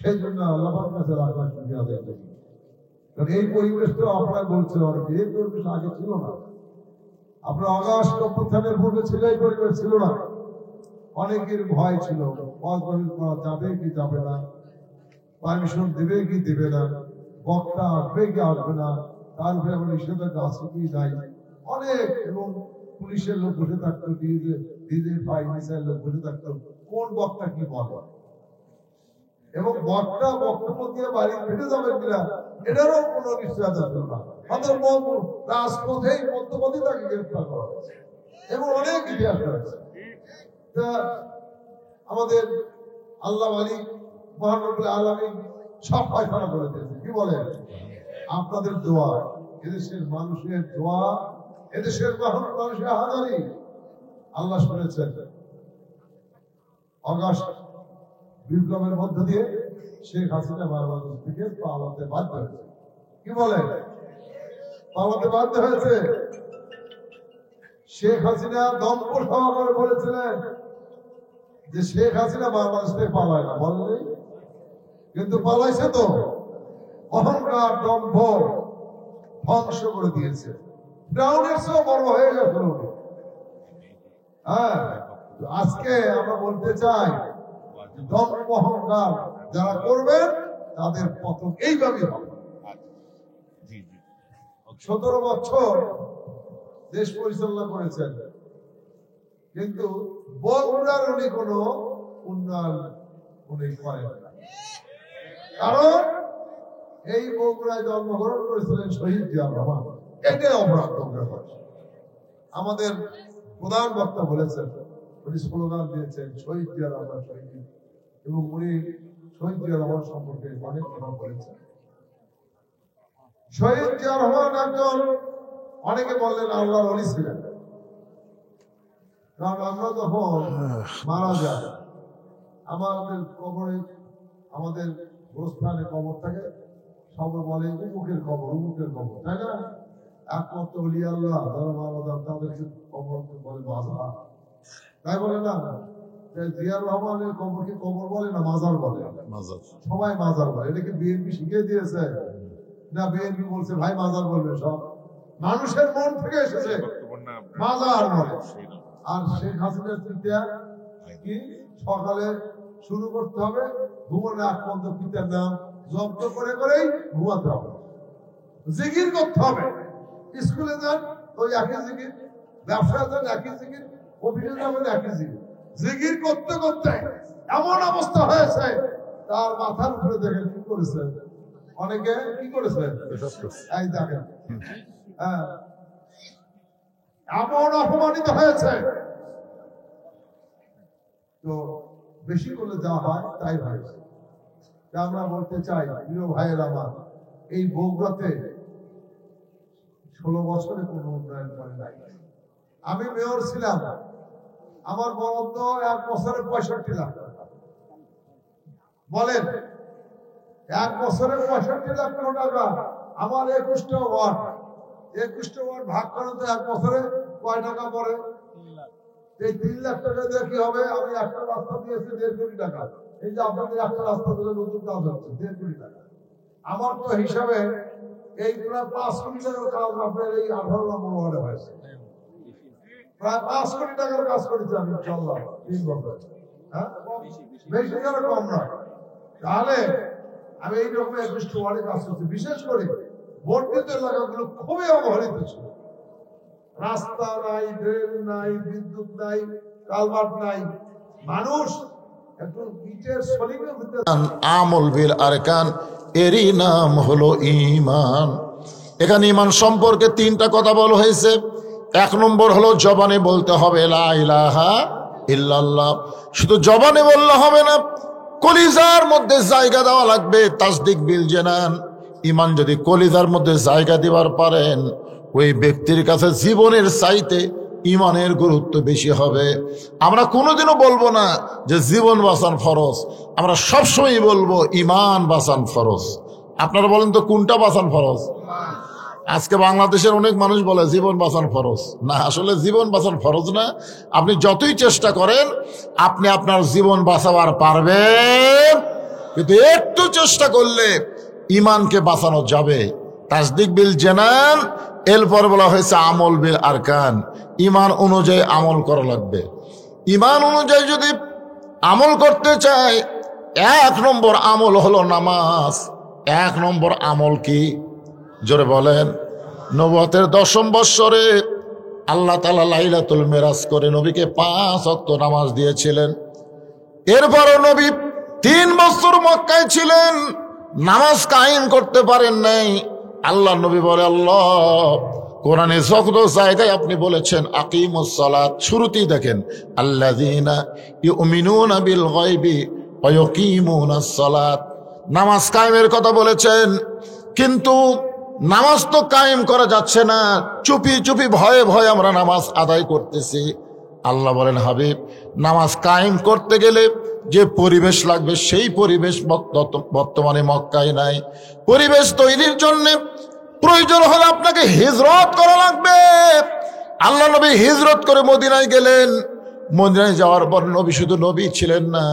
সেই জন্য আল্লাহর কাছে লাখ লাখ শুকরিয়া আদায় করি। কারণ এই পরিবেশ তো আপনারা বলছেন অনেকে, এই পরিবেশ আগে ছিল না। আপনার অগাস্ট অভ্যুত্থানের পূর্বে ছিল এই পরিবেশ ছিল না। অনেকের ভয় ছিল, যাবে কি যাবে না, পারমিশন দেবে কি দেবে না, বক্তা আসবে কি আসবে না, তার উপরে আমার নিষেধাজ্ঞা আছে কি নাই, অনেক, এবং পুলিশের লোক বসে থাকতো, মিসাইল লোক বসে থাকতো কোন বক্তা কি বলে, এবং বক্তা বক্তব্য দিয়ে বাড়ি ফেটে যাবে কিনা এটারও কোনো নিশ্চয়তা ছিল না। রাজপথেই মধ্যপথে তাকে গ্রেফতার করা হয়েছে এবং অনেক ইতিহাস রয়েছে। আমাদের আল্লাহ মালিক মহান রব্বুল আলামিন সব ফয়সালা করে দিয়েছে। কি বলে? আপনাদের দোয়া, এদেশের মানুষের দোয়া, এদেশের মানুষের হাজারি আল্লাহ শুনেছেন। অগাস্ট বিপ্লবের মধ্য দিয়ে শেখ হাসিনা বাংলাদেশ থেকে পালাতে বাধ্য হয়েছে। কি বলে? পালাতে বাধ্য হয়েছে। শেখ হাসিনা দম্ভ সভা করে বলেছিলেন যে শেখ হাসিনা বাংলাদেশ থেকে পালায় না, বলেনি? কিন্তু পালাইছে তো। অহংকার, দম্ভ ধ্বংস করে দিয়েছে। ব্রাউনের চেয়েও বড় হয়ে গেছিল। হ্যাঁ, আজকে আমরা বলতে চাই, দম্ভ অহংকার যারা করবেন তাদের পতন এইভাবে হবে। 17 বছর দেশ পরিচালনা করেছেন, কিন্তু বগুড়ার উনি কোন উন্নয়ন উনি করেন না। কারণ এই বগুড়ায় জন্মগ্রহণ করেছিলেন শহীদ জিয়াউর রহমান। এটাই অপরাধ। আমাদের প্রধান বক্তা বলেছেন, উনি স্লোগান দিয়েছেন শহীদ জিয়াউর রহমান শহীদ, এবং উনি শহীদ জিয়াউর রহমান সম্পর্কে অনেক কথা বলেছেন। শহীদ জিয়াউর রহমান একজন, অনেকে বললেন আল্লাহর ওলি ছিলেন। কারণ আমরা যখন মারা যাই, আমাদের কবরে, আমাদের গোরস্থানে কবর থাকে, সব বলে উমুকের কবর, উমুকের কবর, তাই না? একমাত্র ওলি আল্লাহ যারা মারা যান তাদেরকে কবর বলে মাজার, তাই বলে না? জিয়াউর রহমানের কবরকে কবর বলে না মাজার বলে? সবাই মাজার বলে। এটা কি বিএনপি শিখিয়ে দিয়েছে? না, বিএনপি বলছে ভাই মাজার বলবে, সব মানুষের মন থেকে এসেছে মাজার বলে। আর শেখ হাসিনার চিন্তা কি, সকালে শুরু করতে হবে, ঘুমানোর আগ পর্যন্ত পিতার নাম জব্দ করে করেই ঘুমাতে হবে, জিকির করতে হবে। স্কুলে যান ওই একই জিকির, ব্যবসায় যান একই জিকির, অফিসে যাবেন একই জিকির, জিকির করতে করতে এমন অবস্থা হয়েছে তার মাথার উপরে দেখেন কি করেছে, অনেকে কি করেছে এই দেখেন, হ্যাঁ, এমন অপমানিত হয়েছে। তো বেশি করলে যা হয় তাই হয়েছে। আমরা বলতে চাই, প্রিয় ভাইয়ের আমার, এই বগুড়াতে 16 বছরে কোনো উন্নয়ন করে নাই। আমি মেয়র ছিলাম, আমার বরাদ্দ 1 বছরে 65 লাখ টাকা। বলেন 1 বছরে 65 লাখ টাকা। আমার 21টা ওয়ার্ড ভাগ করে তো 1 বছরে কয় টাকা পড়ে? এই 3 লাখ টাকা দিয়ে কি হবে? আমি একটা রাস্তা দিয়েছি 1.5 কোটি টাকা। এই যে আপনাদের একটা রাস্তা দিলে নতুন কাজ হচ্ছে 1.5 কোটি টাকা। আমার তো হিসাবে এই প্রায় 5 কোটি টাকার কাজ আপনার এই 18 নম্বর ওয়ার্ডে হয়েছে। প্রায় 5 কোটি টাকার কাজ করেছি আমি ইনশাআল্লাহ 3 বছর। হ্যাঁ, বেশি করে কম না। তাহলে আমি এইরকম 21টা ওয়ার্ডে কাজ করছি। বিশেষ করে বর্ধিত এলাকাগুলো খুবই অবহেলিত ছিল। রাস্তা নাই, ড্রেন নাই, বিদ্যুৎ নাই, কালভার্ট নাই। মানুষ একটু ইটের সলিমের ভিতরে আমল বিল আরকান, এরই নাম হলো ঈমান। এখানে ঈমান সম্পর্কে 3টা কথা বলা হয়েছে। 1 নম্বর হলো জবানে বলতে হবে লা ইলাহা ইল্লাল্লাহ। শুধু জবানে বললে হবে না, কলিজার মধ্যে জায়গা দেওয়া লাগবে। তাসদিক বিল জানান, ঈমান যদি কলিজার মধ্যে জায়গা দিবার পারেন, ওই ব্যক্তির কাছে জীবনের চাইতে ঈমানের গুরুত্ব বেশি হবে। আমরা কোনোদিনও বলবো না যে জীবন বাঁচান ফরজ, আমরা সবসময় বলবো ঈমান বাঁচান ফরজ। আপনারা বলেন তো কোনটা বাঁচান ফরজ? আজকে বাংলাদেশের অনেক মানুষ বলে জীবন বাঁচান ফরজ। না, আসলে জীবন বাঁচান ফরজ না। আপনি যতই চেষ্টা করেন আপনি আপনার জীবন বাঁচাবার পারবেন, কিন্তু একটু চেষ্টা করলে ঈমানকে বাঁচানো যাবে। তাসদিক বিল জানান, এরপর বলা হয়েছে আমল বিল আরকান। ঈমান অনুযায়ী আমল করা লাগবে। ঈমান অনুযায়ী যদি আমল করতে চাই, 1 নম্বর আমল হলো নামাজ। 1 নম্বর আমল কি? জোরে বলেন। নবুয়তের 10ম বৎসরে আল্লাহ তাআলা লাইলাতুল মিরাজ করে নবীকে 5 ওয়াক্ত নামাজ দিয়েছিলেন। এরপরও নবী 3 বছর মক্কায় ছিলেন, নামাজ কায়েম করতে পারেন নাই। আল্লাহ নবী বলে, আল্লাহ কোরআনে যত জায়গায় আপনি বলেছেন আকিমুস সালাত, শুরুতেই দেখেন আল্লাযীনা ইউমিনুনা বিল গায়বি ওয়া ইয়াকিমুনাস সালাত, নামাজ কায়েমের কথা বলেছেন। কিন্তু নামাজ তো কায়েম করা যাচ্ছে না, চুপি চুপি ভয়ে ভয়ে আমরা নামাজ আদায় করতেছি। আল্লাহ বলেন, হাবিব নামাজ কায়েম করতে গেলে যে পরিবেশ লাগবে সেই পরিবেশ বর্তমানে মক্কায় নাই। পরিবেশ তৈরির জন্য প্রয়োজন হলে আপনাকে হিজরত করা লাগবে। আল্লাহ নবী হিজরত করে মদিনায় গেলেন। মদিনায় যাওয়ার পর নবী শুধু নবী ছিলেন না,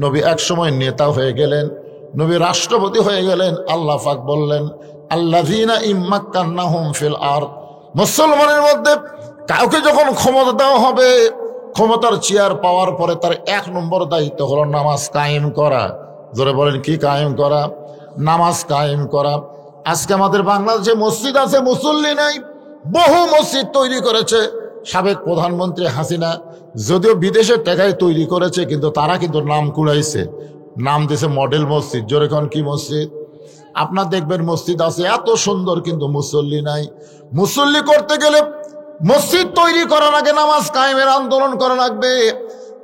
নবী একসময় নেতা হয়ে গেলেন, নবী রাষ্ট্রপতি হয়ে গেলেন। আল্লাহ পাক বললেন, আল্লাযীনা ইম্মাক্কান্নাহুম ফিল আরদ, মুসলমানের মধ্যে কাউকে যখন ক্ষমতা দেওয়া হবে, ক্ষমতার চেয়ার পাওয়ার পরে তার 1 নম্বর দায়িত্ব হলো নামাজ কায়েম করা। জোরে বলেন, কি কায়েম করা? নামাজ কায়েম করা। আজকে আমাদের বাংলাদেশে মসজিদ আছে, মুসল্লি নাই। বহু মসজিদ তৈরি করেছে সাবেক প্রধানমন্ত্রী হাসিনা, যদিও বিদেশের টাকায় তৈরি করেছে, কিন্তু তারা কিন্তু নাম কুড়াইছে, নাম দিয়েছে মডেল মসজিদ। জোরে কোন কি মসজিদ? আপনার দেখবেন মসজিদ আছে এত সুন্দর, কিন্তু মুসল্লি নাই। মুসল্লি করতে গেলে মসজিদ তৈরি করার আগে নামাজ কায়েমের আন্দোলন করা লাগবে।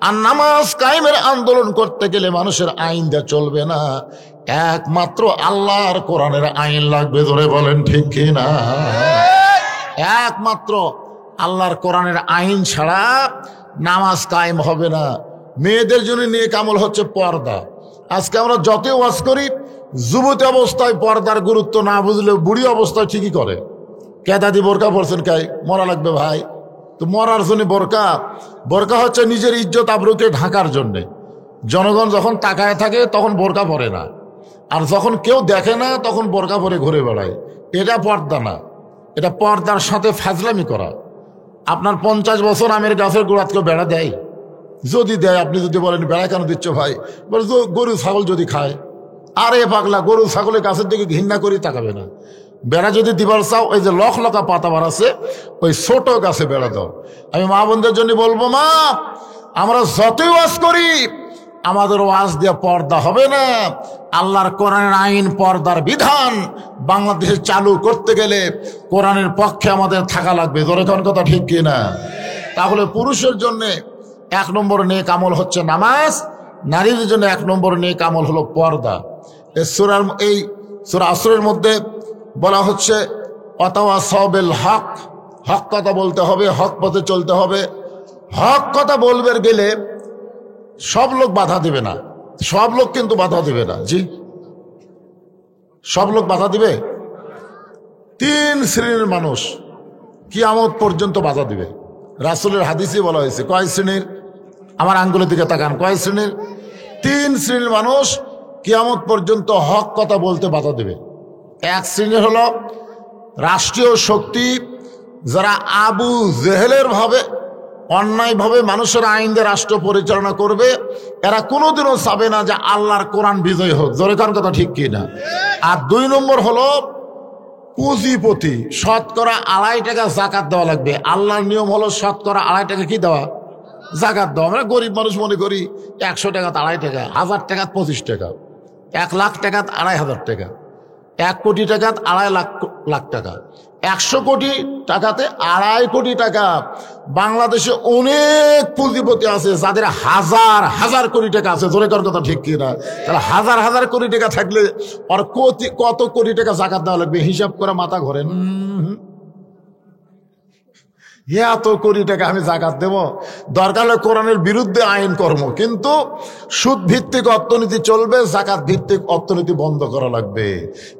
আর নামাজ কায়েমের আন্দোলন করতে গেলে মানুষের আইন দেওয়া চলবে না, একমাত্র আল্লাহর কোরআনের আইন লাগবে। ধরে বলেন ঠিক কি না? একমাত্র আল্লাহর কোরআনের আইন ছাড়া নামাজ কায়েম হবে না। মেয়েদের জন্য নেক আমল হচ্ছে পর্দা। আজকে আমরা যতই ওয়াজ করি, যুবতী অবস্থায় পর্দার গুরুত্ব না বুঝলে বুড়ি অবস্থায় ঠিকই করে। কে দাদি বোরকা পরছেন? কে মরা লাগবে ভাই? তো মরার জন্য বোরকা? বোরকা হচ্ছে নিজের ইজ্জত আবরুকে ঢাকার জন্যে। জনগণ যখন তাকায় থাকে তখন বোরকা পরে না, আর যখন কেউ দেখে না তখন বোরকা পরে ঘুরে বেড়ায়। এটা পর্দা না, এটা পর্দার সাথে ফাজলামি করা। আপনার 50 বছর আমের গাছের গোড়াত কেউ বেড়া দেয়? যদি দেয়, আপনি যদি বলেন বেড়া কেন দিচ্ছ ভাই, বলে গরু ছাগল যদি খায়। আরে পাগলা, গরু ছাগলের গাছের দিকে ঘৃণা করি তাকাবে না। বেড়া যদি দিবার চাও, ওই যে লখলকা পাতা বার আছে, ওই ছোট গাছে বেড়া দাও। আমি মা বোনদের জন্য বলবো, মা আমরা যতই ওয়াজ করি আমাদের ওয়াজ দিয়ে পর্দা হবে না। আল্লাহর কোরআনের আইন, পর্দার বিধান বাংলাদেশে চালু করতে গেলে কোরআনের পক্ষে আমাদের থাকা লাগবে। ধরে কোন কথা ঠিক কিনা? তাহলে পুরুষের জন্য 1 নম্বর নেক আমল হচ্ছে নামাজ, নারীদের জন্য 1 নম্বর নেক আমল হলো পর্দা। এই সূরা আসরের মধ্যে বলা হচ্ছে ওয়াতাওয়াসাউ বিল হক, হক কথা বলতে হবে, হক পথে চলতে হবে। হক কথা বলবে গেলে সব লোক বাধা দিবে না, সব লোক কিন্তু বাধা দিবে না। জি, সব লোক বাধা দিবে? 3 শ্রেণীর মানুষ কিয়ামত পর্যন্ত বাধা দিবে। রাসূলের হাদিসে বলা হয়েছে। কয় শ্রেণীর? আমার আঙ্গুলের দিকে তাকান। কয় শ্রেণীর? 3 শ্রেণীর মানুষ কিয়ামত পর্যন্ত হক কথা বলতে বাধা দেবে। এক শ্রেণীর হলো রাষ্ট্রীয় শক্তি, যারা আবু জেহেলের ভাবে অন্যায়ভাবে মানুষের আইন দিয়ে রাষ্ট্র পরিচালনা করবে। এরা কোনোদিনও চাবে না যে আল্লাহর কোরআন বিজয় হোক। জোরে কান কথা ঠিক কি না? আর 2 নম্বর হলো পুঁজিপতি, শতকরা 2.5 টাকা জাকাত দেওয়া লাগবে। আল্লাহর নিয়ম হলো শতকরা 2.5 টাকা কি দেওয়া? জাকাত দেওয়া। আমরা গরিব মানুষ মনে করি 100 টাকা 2.5 টাকা, 1000 টাকা 25 টাকা, 1 লাখ টাকা 2.5 টাকা, 1 কোটি টাকা 2.5 লাখ টাকা, 100 কোটি টাকাতে 2.5 কোটি টাকা। বাংলাদেশে অনেক পুঁজিপতি আছে যাদের হাজার হাজার কোটি টাকা আছে। জোরে কর কথা ঠিক কিনা? তাহলে হাজার হাজার কোটি টাকা থাকলে আর কত কোটি টাকা জাকাত দেওয়া লাগবে? হিসাব করে মাথা ঘোরেন। এত কোটি টাকা আমি জাকাত দেব? দরকার হলে কোরআনের বিরুদ্ধে আইন কর্ম, কিন্তু সুদ ভিত্তিক অর্থনীতি চলবে, জাকাত ভিত্তিক অর্থনীতি বন্ধ করা লাগবে।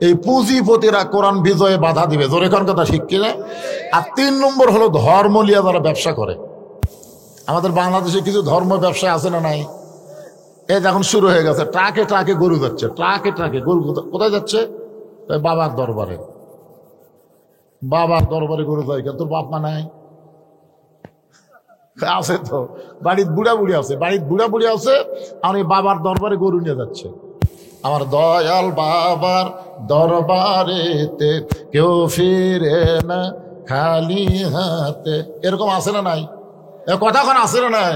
এই পুঁজিপতিরা কোরআন বিজয়ে বাধা দিবে। জোরে কোন কথা ঠিক কিনা? আর 3 নম্বর হলো ধর্ম নিয়ে যারা ব্যবসা করে। আমাদের বাংলাদেশে কিছু ধর্ম ব্যবসা আছে না নাই? এই এখন শুরু হয়ে গেছে, ট্রাকে ট্রাকে গরু যাচ্ছে, ট্রাকে ট্রাকে গরু। কোথায় যাচ্ছে? বাবার দরবারে। বাবার দরবারে গরু যায় কেন? তোর বাপ মা নাই? আছে তো, বাড়ির বুড়া বুড়ি আছে, বাড়ির বুড়া বুড়ি আছে, আর এই বাবার দরবারে গরু নিয়ে যাচ্ছে। আমার দয়াল বাবার দরবারেতে কেউ ফিরে না খালি হাতে। এরকম আছে না নাই? কথা এখন আছে না নাই?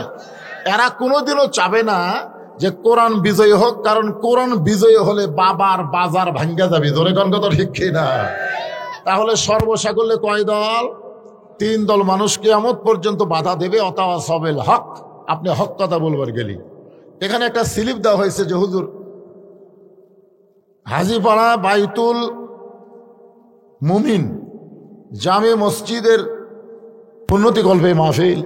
এরা কোনোদিনও চাবে না যে কোরআন বিজয়ী হোক, কারণ কোরআন বিজয়ী হলে বাবার বাজার ভাঙ্গা যাবে। ধরে কোন কথা ঠিক না? তাহলে সর্বসাকল্যে কয় দল? 3 দল মানুষ কিয়ামত পর্যন্ত বাধা দেবে। ওয়াতাওয়াসাউ বিল হক, আপনি হক কথা বলবার গেলি। এখানে একটা স্লিপ দেওয়া হয়েছে যে হুজুর হাজীপাড়া বাইতুল মুমিন জামে মসজিদের উন্নতি কল্পে মাহফিল।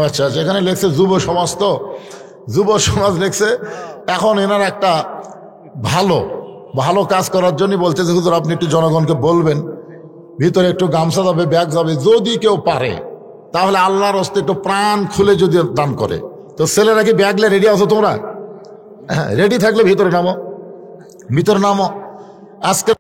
আচ্ছা, যেখানে লেখছে যুব সমাজ, তো যুব সমাজ লেখছে। এখন এনার একটা ভালো কাজ করার জন্য বলছে যে হুজুর আপনি একটু জনগণকে বলবেন, ভিতরে একটু গামছা যাবে, ব্যাগ যাবে, যদি কেউ পারে তাহলে আল্লাহর হস্তে একটু প্রাণ খুলে যদি দান করে। তো ছেলেরা কি ব্যাগলে রেডি আছো তোমরা? রেডি থাকলে ভিতরে নামো, ভিতরে নামো। আজকে